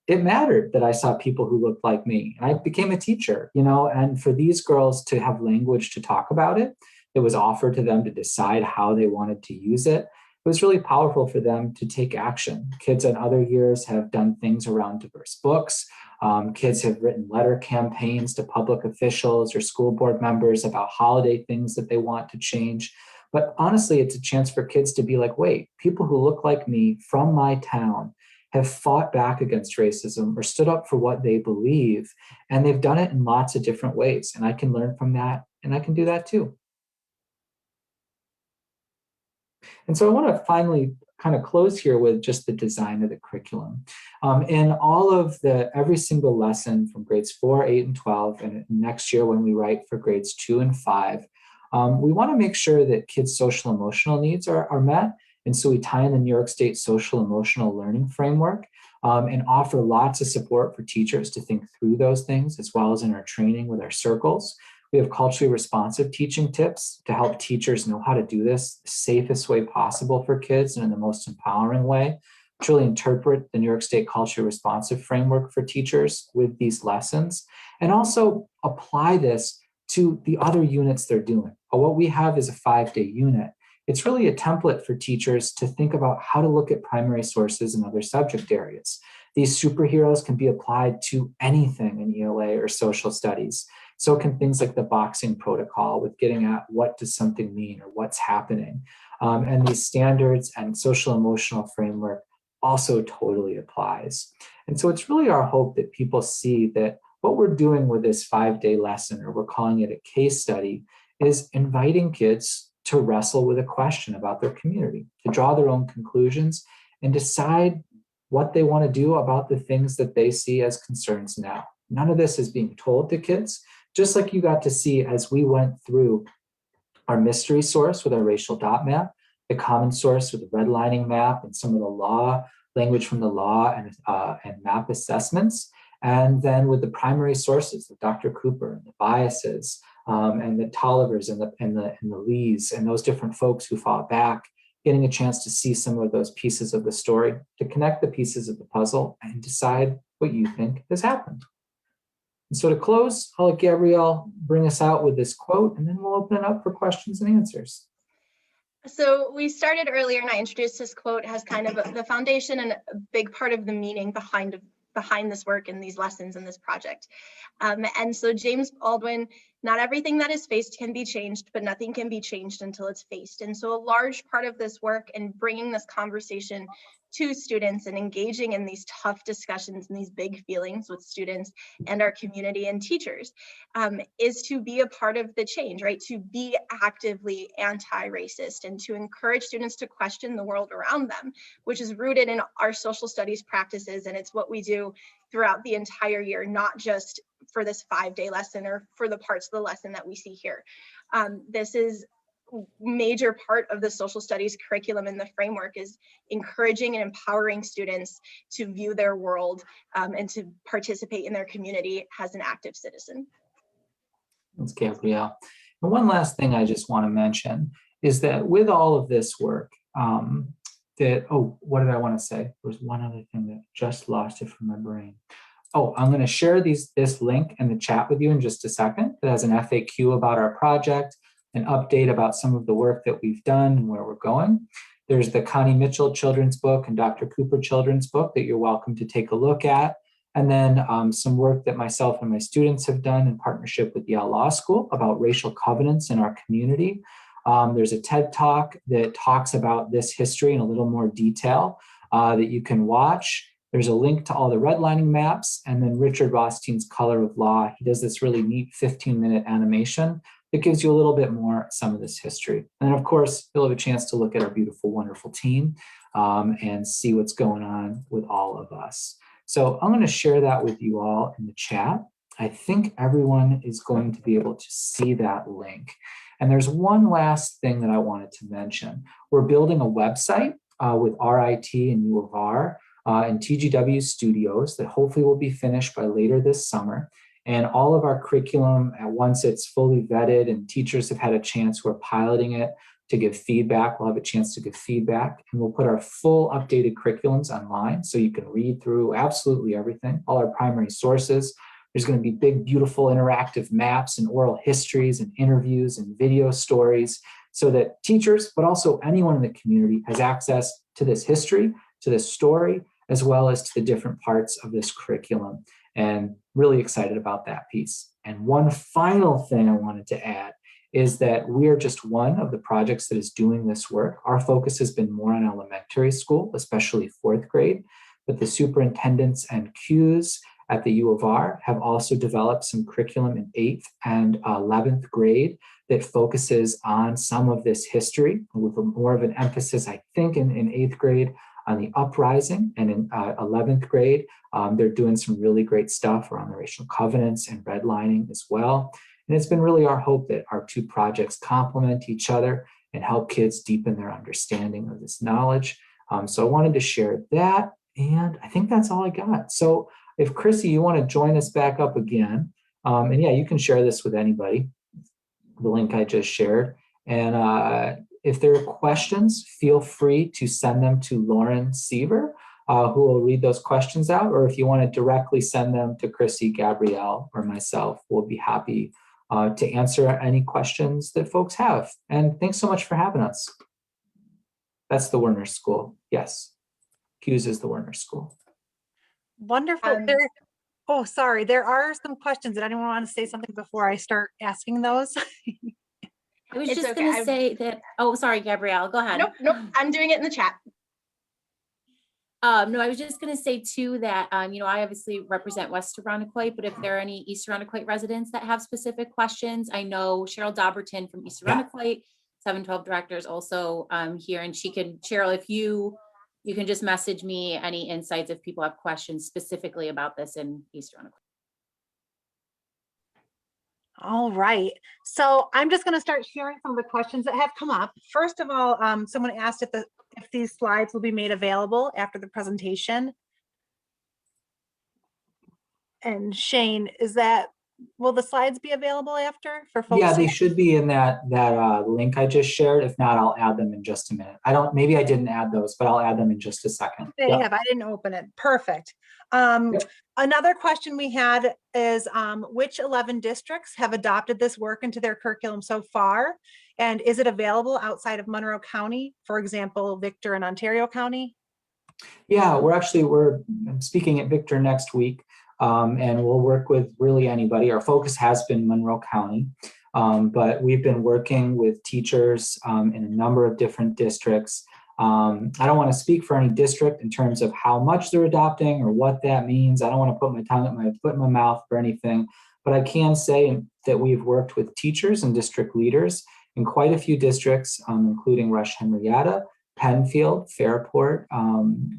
it mattered that I saw people who looked like me. And I became a teacher, and for these girls to have language to talk about it, it was offered to them to decide how they wanted to use it. It was really powerful for them to take action. Kids in other years have done things around diverse books. Kids have written letter campaigns to public officials or school board members about holiday things that they want to change. But honestly, it's a chance for kids to be like, wait, people who look like me from my town have fought back against racism or stood up for what they believe. And they've done it in lots of different ways. And I can learn from that and I can do that too. And so I want to finally kind of close here with just the design of the curriculum. In all of every single lesson from grades 4, 8, and 12, and next year when we write for grades 2 and 5, we want to make sure that kids' social emotional needs are met. And so we tie in the New York State social emotional learning framework and offer lots of support for teachers to think through those things, as well as in our training with our circles. We have culturally responsive teaching tips to help teachers know how to do this the safest way possible for kids and in the most empowering way. Truly interpret the New York State culturally responsive framework for teachers with these lessons, and also apply this to the other units they're doing. What we have is a 5-day unit. It's really a template for teachers to think about how to look at primary sources and other subject areas. These superheroes can be applied to anything in ELA or social studies. So can things like the boxing protocol with getting at what does something mean or what's happening. And these standards and social emotional framework also totally applies. And so it's really our hope that people see that what we're doing with this 5-day lesson, or we're calling it a case study, is inviting kids to wrestle with a question about their community, to draw their own conclusions and decide what they want to do about the things that they see as concerns now. None of this is being told to kids, just like you got to see as we went through our mystery source with our racial dot map, the common source with the redlining map and some of the law, language from the law and map assessments. And then with the primary sources, the Dr. Cooper and the biases, and the Tollivers and the Lees and those different folks who fought back, getting a chance to see some of those pieces of the story, to connect the pieces of the puzzle and decide what you think has happened. And so to close, I'll let Gabrielle bring us out with this quote, and then we'll open it up for questions and answers. So we started earlier and I introduced this quote as kind of the foundation and a big part of the meaning behind this work and these lessons in this project. And so James Baldwin, not everything that is faced can be changed, but nothing can be changed until it's faced. And so a large part of this work and bringing this conversation to students and engaging in these tough discussions and these big feelings with students and our community and teachers is to be a part of the change, right? To be actively anti-racist and to encourage students to question the world around them, which is rooted in our social studies practices. And it's what we do throughout the entire year, not just for this 5-day lesson or for the parts of the lesson that we see here. This is major part of the social studies curriculum and the framework is encouraging and empowering students to view their world and to participate in their community as an active citizen. Thanks, Gabrielle. And one last thing I just want to mention is that with all of this work, what did I want to say? There was one other thing that just lost it from my brain. Oh, I'm going to share this link in the chat with you in just a second. It has an FAQ about our project, an update about some of the work that we've done and where we're going. There's the Connie Mitchell children's book and Dr. Cooper children's book that you're welcome to take a look at. And then some work that myself and my students have done in partnership with Yale Law School about racial covenants in our community. There's a TED Talk that talks about this history in a little more detail that you can watch. There's a link to all the redlining maps, and then Richard Rothstein's Color of Law. He does this really neat 15-minute animation that gives you a little bit more some of this history. And of course, you'll have a chance to look at our beautiful, wonderful team and see what's going on with all of us. So I'm going to share that with you all in the chat. I think everyone is going to be able to see that link. And there's one last thing that I wanted to mention. We're building a website with RIT and U of R and TGW Studios that hopefully will be finished by later this summer. And all of our curriculum, once it's fully vetted and teachers have had a chance who are piloting it to give feedback, we'll have a chance to give feedback. And we'll put our full updated curriculums online so you can read through absolutely everything, all our primary sources. There's going to be big, beautiful interactive maps and oral histories and interviews and video stories so that teachers, but also anyone in the community has access to this history, to this story, as well as to the different parts of this curriculum. And really excited about that piece. And one final thing I wanted to add is that we are just one of the projects that is doing this work. Our focus has been more on elementary school, especially 4th grade, but the superintendents and Qs at the U of R have also developed some curriculum in 8th and 11th grade that focuses on some of this history with more of an emphasis, I think, in 8th grade on the uprising, and in 11th grade, they're doing some really great stuff around the racial covenants and redlining as well. And it's been really our hope that our two projects complement each other and help kids deepen their understanding of this knowledge. So I wanted to share that, and I think that's all I got. So if Chrissy, you want to join us back up again, and yeah, you can share this with anybody, the link I just shared. And if there are questions, feel free to send them to Lauren Seaver, who will read those questions out. Or if you want to directly send them to Chrissy, Gabrielle, or myself, we'll be happy to answer any questions that folks have. And thanks so much for having us. That's the Werner School. Yes, Hughes is the Werner School. Wonderful. Oh, sorry. There are some questions. Did anyone want to say something before I start asking those? I was It's just okay. going to say that, oh, sorry, Gabrielle, go ahead. Nope, I'm doing it in the chat. No, I was just going to say too that, I obviously represent West Irondequoit, but if there are any East Irondequoit residents that have specific questions, I know Cheryl Dobberton from East Irondequoit, 712 director is also here, and Cheryl, if you can just message me any insights if people have questions specifically about this in East Irondequoit. All right. So I'm just going to start sharing some of the questions that have come up. First of all, someone asked if these slides will be made available after the presentation. And Shane, will the slides be available after for folks? Yeah, they should be in that link I just shared. If not, I'll add them in just a minute. Maybe I didn't add those, but I'll add them in just a second. They have. I didn't open it. Perfect. Another question we had is which 11 districts have adopted this work into their curriculum so far? And is it available outside of Monroe County, for example, Victor and Ontario County? Yeah, we're speaking at Victor next week. And we'll work with really anybody. Our focus has been Monroe County, but we've been working with teachers in a number of different districts. I don't want to speak for any district in terms of how much they're adopting or what that means. I don't want to put my foot in my mouth for anything, but I can say that we've worked with teachers and district leaders in quite a few districts, including Rush Henrietta, Penfield, Fairport.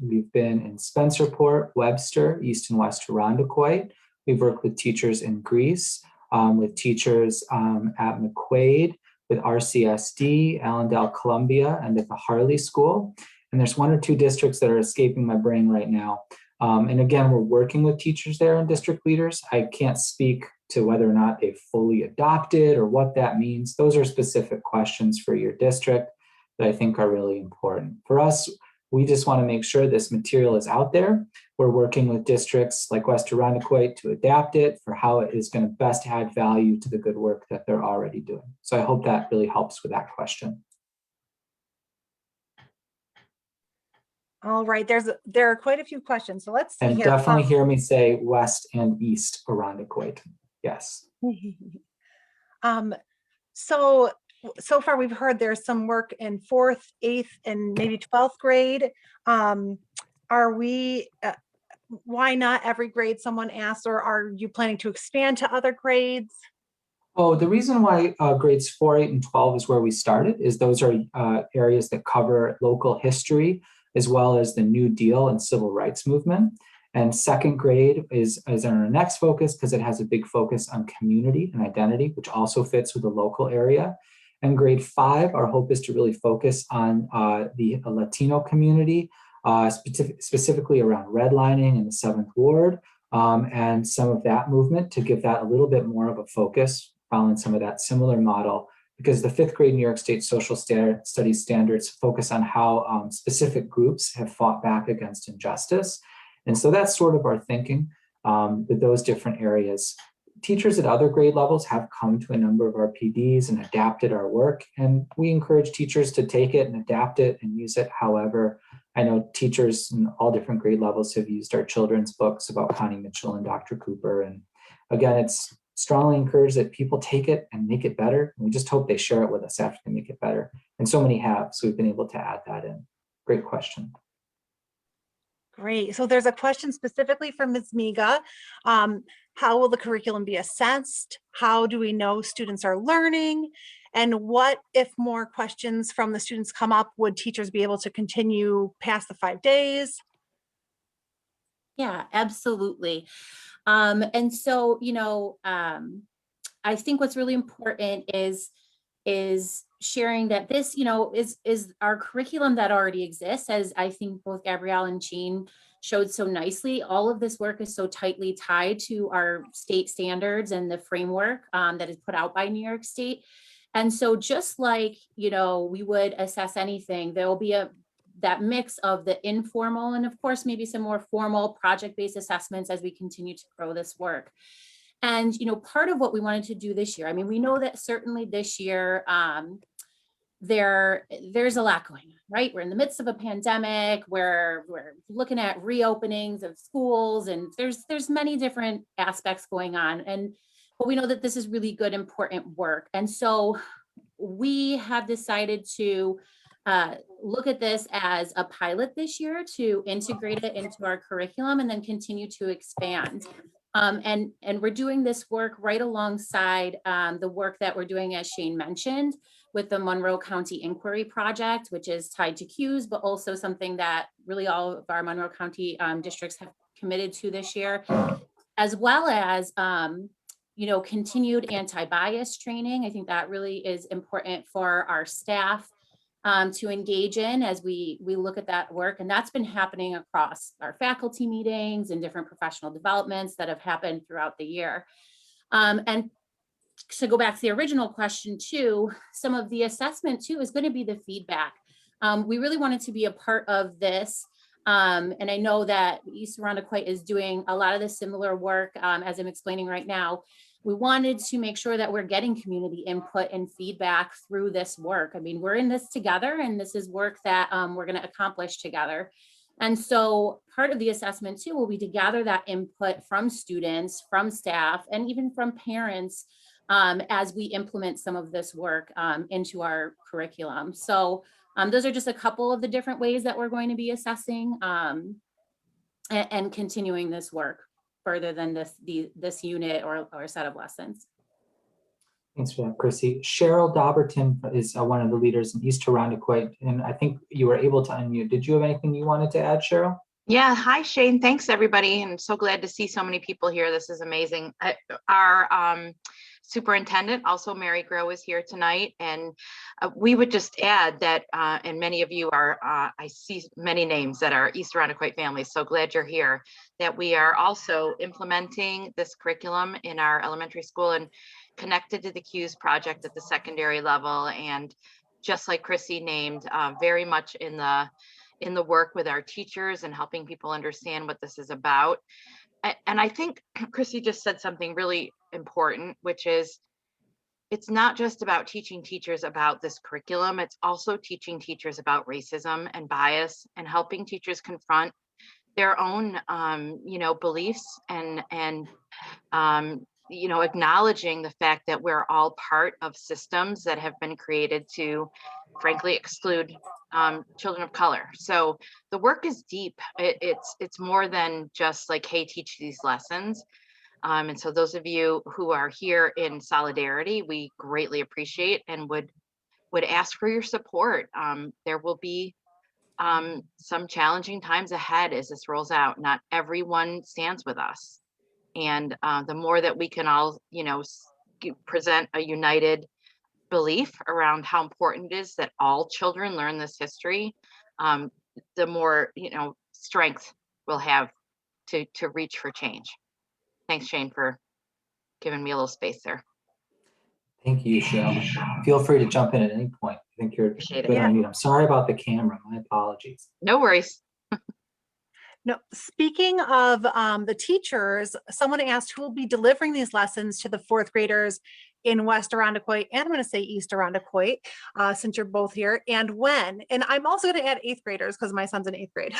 We've been in Spencerport, Webster, East and West Irondequoit. We've worked with teachers in Greece, with teachers at McQuaid, with RCSD, Allendale, Columbia, and at the Harley School. And there's one or two districts that are escaping my brain right now. And again, we're working with teachers there and district leaders. I can't speak to whether or not they've fully adopted or what that means. Those are specific questions for your district that I think are really important. For us, we just want to make sure this material is out there. We're working with districts like West Irondequoit to adapt it for how it is going to best add value to the good work that they're already doing. So I hope that really helps with that question. All right, there are quite a few questions. So let's see and here. Definitely hear me say West and East Irondequoit. Yes. So far we've heard there's some work in 4th, 8th, and maybe 12th grade. Why not every grade, someone asked, or are you planning to expand to other grades? Oh, the reason why grades 4, 8, and 12 is where we started is those are areas that cover local history, as well as the New Deal and civil rights movement. And 2nd grade is our next focus because it has a big focus on community and identity, which also fits with the local area. And grade 5, our hope is to really focus on the Latino community, specifically around redlining in the 7th Ward, and some of that movement to give that a little bit more of a focus, following some of that similar model, because the 5th grade New York State social studies standards focus on how specific groups have fought back against injustice. And so that's sort of our thinking with those different areas. Teachers at other grade levels have come to a number of our PDs and adapted our work, and we encourage teachers to take it and adapt it and use it. However, I know teachers in all different grade levels have used our children's books about Connie Mitchell and Dr. Cooper. And again, it's strongly encouraged that people take it and make it better. And we just hope they share it with us after they make it better. And so many have, so we've been able to add that in. Great question. Great. So there's a question specifically from Ms. Miga. How will the curriculum be assessed? How do we know students are learning? And what if more questions from the students come up, would teachers be able to continue past the 5 days? Yeah, absolutely. And so, I think what's really important is sharing that this, is our curriculum that already exists, as I think both Gabrielle and Jean showed so nicely. All of this work is so tightly tied to our state standards and the framework that is put out by New York State. And so just like, we would assess anything, there will be that mix of the informal and of course, maybe some more formal project-based assessments as we continue to grow this work. And, part of what we wanted to do this year, I mean, we know that certainly this year, there's a lot going on, right? We're in the midst of a pandemic where we're looking at reopenings of schools, and there's many different aspects going on. But we know that this is really good, important work. And so we have decided to look at this as a pilot this year to integrate it into our curriculum and then continue to expand. And we're doing this work right alongside the work that we're doing, as Shane mentioned, with the Monroe County Inquiry Project, which is tied to CUES, but also something that really all of our Monroe County districts have committed to this year, as well as continued anti-bias training. I think that really is important for our staff to engage in as we look at that work. And that's been happening across our faculty meetings and different professional developments that have happened throughout the year. And to go back to the original question too, some of the assessment too is going to be the feedback. We really wanted to be a part of this. And I know that East Irondequoit is doing a lot of the similar work as I'm explaining right now. We wanted to make sure that we're getting community input and feedback through this work. I mean, we're in this together, and this is work that we're going to accomplish together. And so part of the assessment too will be to gather that input from students, from staff, and even from parents as we implement some of this work into our curriculum. So those are just a couple of the different ways that we're going to be assessing and continuing this work further than this unit or set of lessons. Thanks for that, Chrissy. Cheryl Dauberton is one of the leaders in East Irondequoit, and I think you were able to unmute. Did you have anything you wanted to add, Cheryl? Yeah, hi Shane. Thanks everybody. I'm so glad to see so many people here. This is amazing. Our superintendent, also Mary Grow, is here tonight, and we would just add that, and many of you are, I see many names that are East Irondequoit families, so glad you're here, that we are also implementing this curriculum in our elementary school and connected to the CUES project at the secondary level. And just like Chrissy named, very much in the work with our teachers and helping people understand what this is about. And I think Chrissy just said something really important, which is it's not just about teaching teachers about this curriculum, it's also teaching teachers about racism and bias and helping teachers confront their own beliefs and acknowledging the fact that we're all part of systems that have been created to frankly exclude children of color. So the work is deep. It's more than just like, hey, teach these lessons. And so those of you who are here in solidarity, we greatly appreciate and would ask for your support. There will be some challenging times ahead as this rolls out. Not everyone stands with us. And the more that we can all, present a united belief around how important it is that all children learn this history, the more, strength we'll have to reach for change. Thanks, Shane, for giving me a little space there. Thank you, Cheryl. Feel free to jump in at any point. I think you're Appreciate it. good on mute. I'm sorry about the camera. My apologies. No worries. No, speaking of the teachers, someone asked who will be delivering these lessons to the fourth graders in West Irondequoit, and I'm going to say East Irondequoit, since you're both here, and when. And I'm also going to add eighth graders because my son's in eighth grade.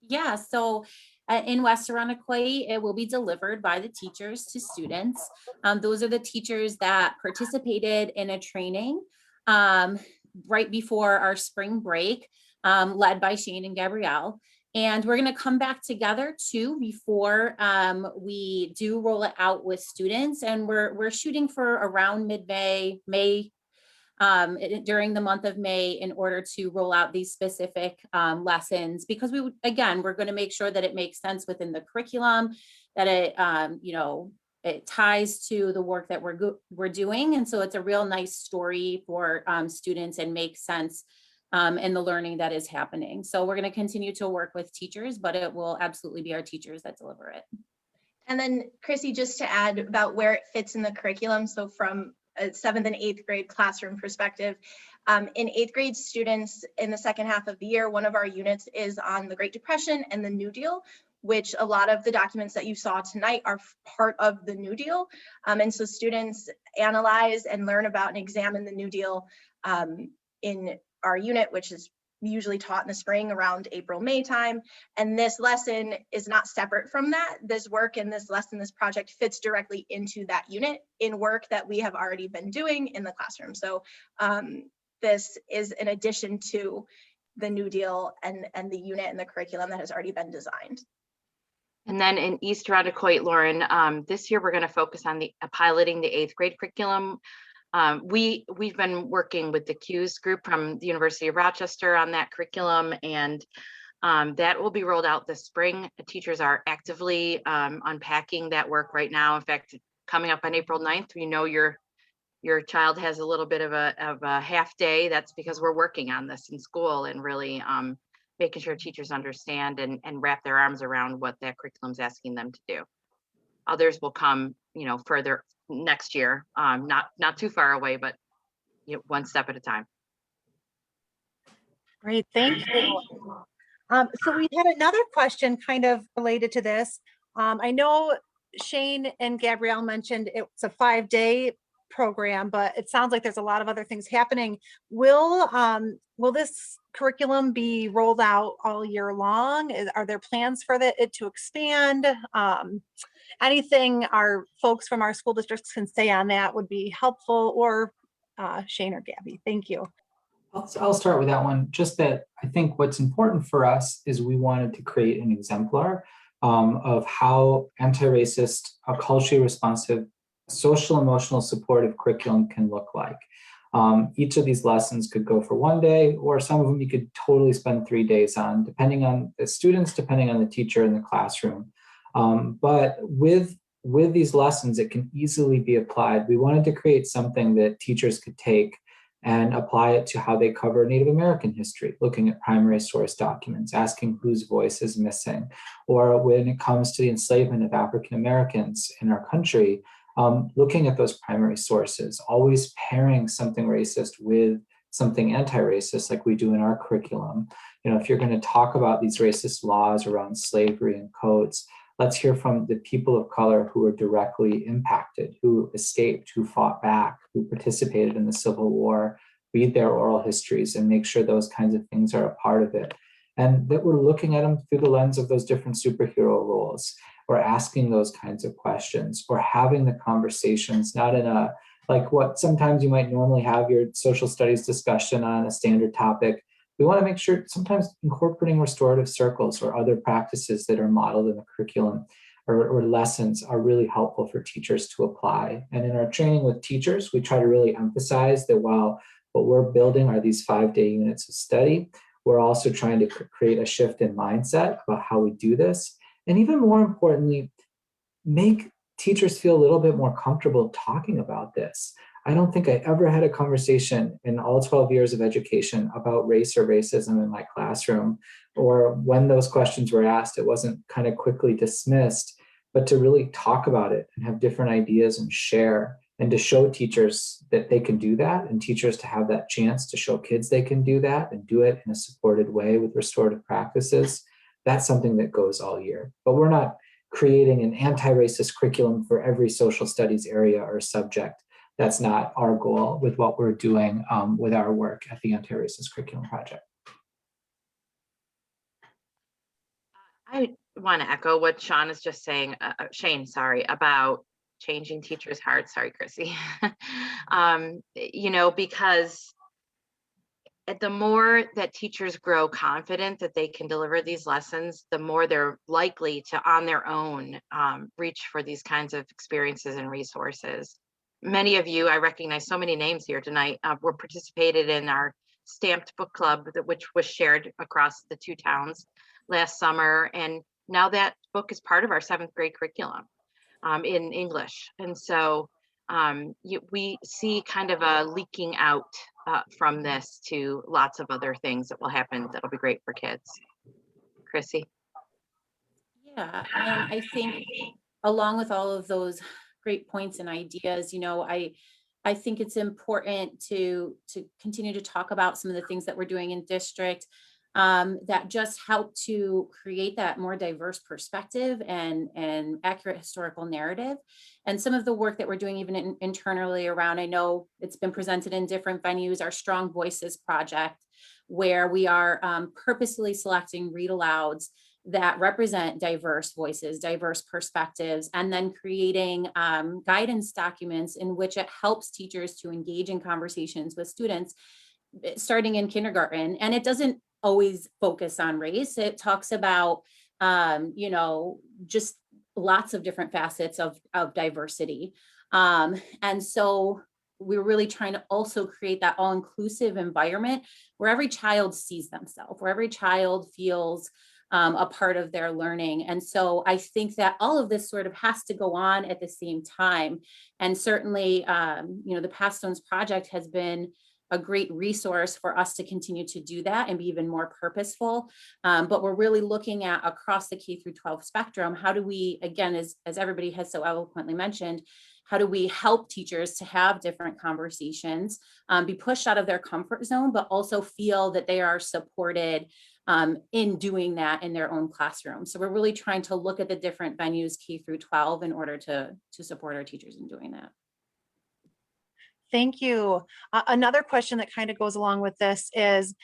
Yeah, so in West Irondequoit, it will be delivered by the teachers to students. Those are the teachers that participated in a training right before our spring break, led by Shane and Gabrielle. And we're going to come back together too before we do roll it out with students. And we're shooting for around mid-May, during the month of May, in order to roll out these specific lessons, because we're going to make sure that it makes sense within the curriculum, that it it ties to the work that we're doing, and so it's a real nice story for students and makes sense in the learning that is happening. So we're going to continue to work with teachers, but it will absolutely be our teachers that deliver it. And then Chrissy, just to add about where it fits in the curriculum. So from a 7th and 8th grade classroom perspective, in 8th grade students in the second half of the year, one of our units is on the Great Depression and the New Deal. which a lot of the documents that you saw tonight are part of the New Deal. And so students analyze and learn about and examine the New Deal in our unit, which is usually taught in the spring around April, May time. And this lesson is not separate from that. This work and this lesson, this project fits directly into that unit in work that we have already been doing in the classroom. So this is in addition to the New Deal and the unit and the curriculum that has already been designed. And then in East Irondequoit, Lauren, this year we're going to focus on piloting the 8th grade curriculum. We've been working with the CUES group from the University of Rochester on that curriculum, and that will be rolled out this spring. The teachers are actively unpacking that work right now. In fact, coming up on April 9th, we know your child has a little bit of a half day. That's because we're working on this in school and really making sure teachers understand and wrap their arms around what that curriculum is asking them to do. Others will come, further next year, not too far away, but one step at a time. Great, thank you. So we had another question kind of related to this. I know Shane and Gabrielle mentioned it's a 5-day program, but it sounds like there's a lot of other things happening. Will this curriculum be rolled out all year long? Are there plans for it to expand? Anything our folks from our school districts can say on that would be helpful, or Shane or Gabby. Thank you. I'll start with that one. Just that I think what's important for us is we wanted to create an exemplar of how anti-racist, a culturally responsive, social emotional supportive curriculum can look like. Each of these lessons could go for 1 day, or some of them you could totally spend 3 days on, depending on the students, depending on the teacher in the classroom. But with these lessons, it can easily be applied. We wanted to create something that teachers could take and apply it to how they cover Native American history, looking at primary source documents, asking whose voice is missing, or when it comes to the enslavement of African Americans in our country, looking at those primary sources, always pairing something racist with something anti-racist like we do in our curriculum. If you're going to talk about these racist laws around slavery and codes, let's hear from the people of color who were directly impacted, who escaped, who fought back, who participated in the Civil War, read their oral histories and make sure those kinds of things are a part of it. And that we're looking at them through the lens of those different superhero roles, or asking those kinds of questions, or having the conversations, not in a, like what sometimes you might normally have your social studies discussion on a standard topic. We want to make sure sometimes incorporating restorative circles or other practices that are modeled in the curriculum or lessons are really helpful for teachers to apply. And in our training with teachers, we try to really emphasize that while what we're building are these 5-day units of study, we're also trying to create a shift in mindset about how we do this. And even more importantly, make teachers feel a little bit more comfortable talking about this. I don't think I ever had a conversation in all 12 years of education about race or racism in my classroom, or when those questions were asked, it wasn't kind of quickly dismissed, but to really talk about it and have different ideas and share, and to show teachers that they can do that, and teachers to have that chance to show kids they can do that and do it in a supported way with restorative practices. That's something that goes all year. But we're not creating an anti-racist curriculum for every social studies area or subject. That's not our goal with what we're doing with our work at the Antiracist Curriculum Project. I want to echo what Sean is just saying, Shane, sorry, about changing teachers' hearts. Sorry, Chrissy. Because the more that teachers grow confident that they can deliver these lessons, the more they're likely to, on their own, reach for these kinds of experiences and resources. Many of you, I recognize so many names here tonight, were participated in our stamped book club, which was shared across the 2 towns last summer. And now that book is part of our 7th grade curriculum in English. And so we see kind of a leaking out from this to lots of other things that will happen that'll be great for kids. Chrissy? Yeah, and I think along with all of those great points and ideas, I think it's important to continue to talk about some of the things that we're doing in district. that just help to create that more diverse perspective and accurate historical narrative. And some of the work that we're doing even internally around, I know it's been presented in different venues, our Strong Voices project, where we are purposely selecting read alouds that represent diverse voices, diverse perspectives, and then creating guidance documents in which it helps teachers to engage in conversations with students starting in kindergarten. And it doesn't always focus on race. It talks about, just lots of different facets of diversity. And so we're really trying to also create that all-inclusive environment where every child sees themselves, where every child feels a part of their learning. And so I think that all of this sort of has to go on at the same time. And certainly, the PathStones project has been a great resource for us to continue to do that and be even more purposeful. But we're really looking at across the K through 12 spectrum, how do we, again, as everybody has so eloquently mentioned, how do we help teachers to have different conversations, be pushed out of their comfort zone, but also feel that they are supported in doing that in their own classroom. So we're really trying to look at the different venues K through 12 in order to support our teachers in doing that. Thank you. Another question that kind of goes along with this is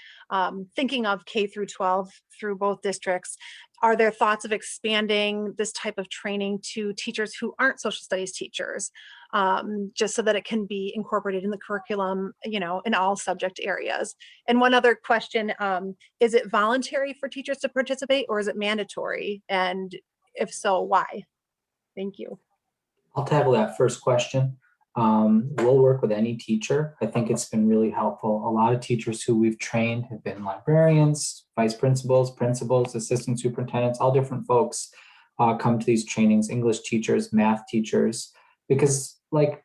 thinking of K through 12 through both districts. Are there thoughts of expanding this type of training to teachers who aren't social studies teachers, just so that it can be incorporated in the curriculum, in all subject areas? And one other question, is it voluntary for teachers to participate or is it mandatory? And if so, why? Thank you. I'll tackle that first question. We'll work with any teacher. I think it's been really helpful. A lot of teachers who we've trained have been librarians, vice principals, assistant superintendents, all different folks come to these trainings, English teachers, math teachers, because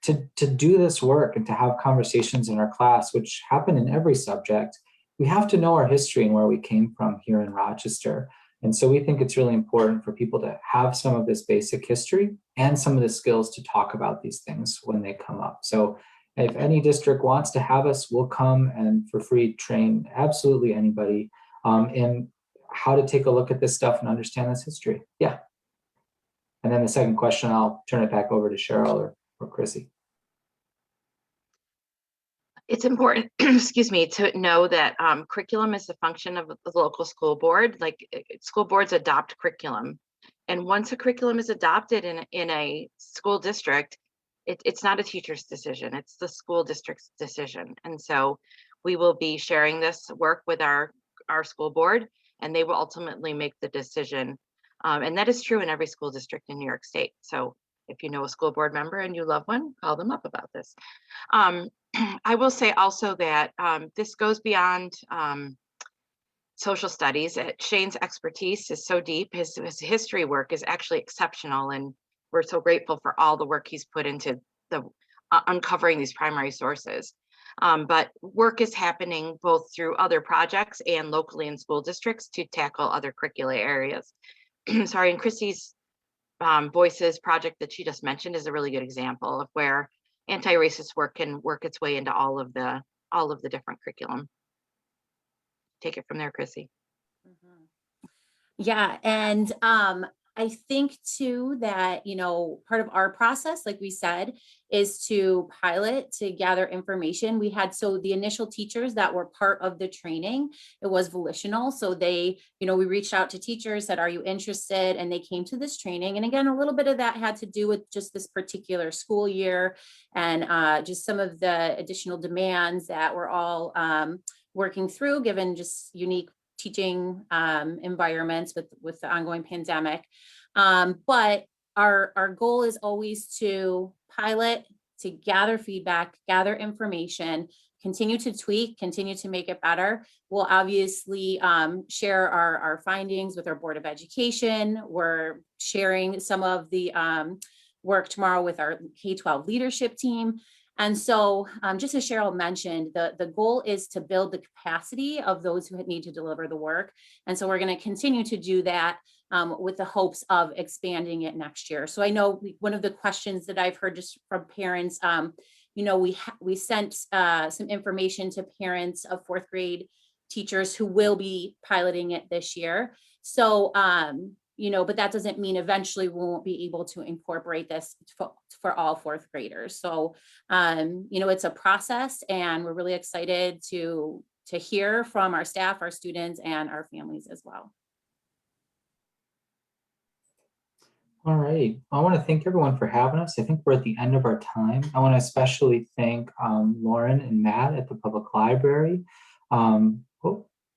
to do this work and to have conversations in our class, which happen in every subject, we have to know our history and where we came from here in Rochester. And so we think it's really important for people to have some of this basic history and some of the skills to talk about these things when they come up. So if any district wants to have us, we'll come and for free train absolutely anybody in how to take a look at this stuff and understand this history. Yeah. And then the second question, I'll turn it back over to Cheryl or Chrissy. It's important, excuse me, to know that curriculum is the function of the local school board. School boards adopt curriculum. And once a curriculum is adopted in a school district, it's not a teacher's decision, it's the school district's decision. And so we will be sharing this work with our school board, and they will ultimately make the decision. And that is true in every school district in New York State. So if you know a school board member and you love one, call them up about this. I will say also that this goes beyond social studies. Shane's expertise is so deep. His history work is actually exceptional, and we're so grateful for all the work he's put into the uncovering these primary sources. But work is happening both through other projects and locally in school districts to tackle other curricular areas. Sorry, and Chrissy's Voices project that she just mentioned is a really good example of where anti-racist work can work its way into all of the different curriculum. Take it from there, Chrissy. Yeah, and I think too that, part of our process, like we said, is to pilot, to gather information. We had, so the initial teachers that were part of the training, it was volitional. So they, we reached out to teachers, said, are you interested? And they came to this training. And again, a little bit of that had to do with just this particular school year and just some of the additional demands that we're all working through, given just unique teaching environments with the ongoing pandemic. But our goal is always to pilot, to gather feedback, gather information, continue to tweak, continue to make it better. We'll obviously share our findings with our Board of Education. We're sharing some of the work tomorrow with our K-12 leadership team. And so just as Cheryl mentioned, the goal is to build the capacity of those who need to deliver the work. And so we're going to continue to do that with the hopes of expanding it next year. So I know one of the questions that I've heard just from parents, we sent some information to parents of fourth grade teachers who will be piloting it this year. So, but that doesn't mean eventually we won't be able to incorporate this for all fourth graders. So, it's a process, and we're really excited to hear from our staff, our students, and our families as well. All right. I want to thank everyone for having us. I think we're at the end of our time. I want to especially thank Lauren and Matt at the Public Library. And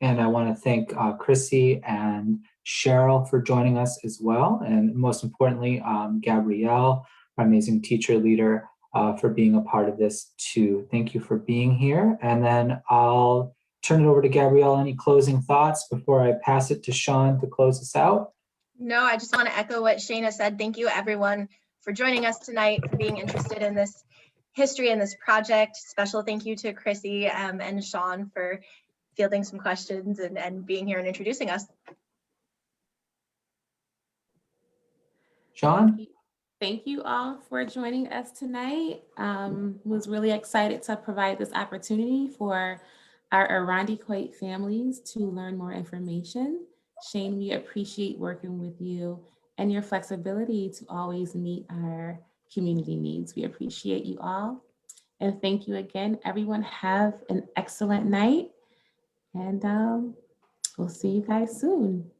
I want to thank Chrissy and Cheryl for joining us as well. And most importantly, Gabrielle, our amazing teacher leader, for being a part of this too. Thank you for being here. And then I'll turn it over to Gabrielle. Any closing thoughts before I pass it to Sean to close us out? No, I just want to echo what Shana said. Thank you, everyone, for joining us tonight, for being interested in this history and this project. Special thank you to Chrissy and Sean for fielding some questions and being here and introducing us. Sean? Thank you all for joining us tonight. Was really excited to provide this opportunity for our Irondequoit families to learn more information. Shane, we appreciate working with you and your flexibility to always meet our community needs. We appreciate you all. And thank you again, everyone. Have an excellent night. And we'll see you guys soon.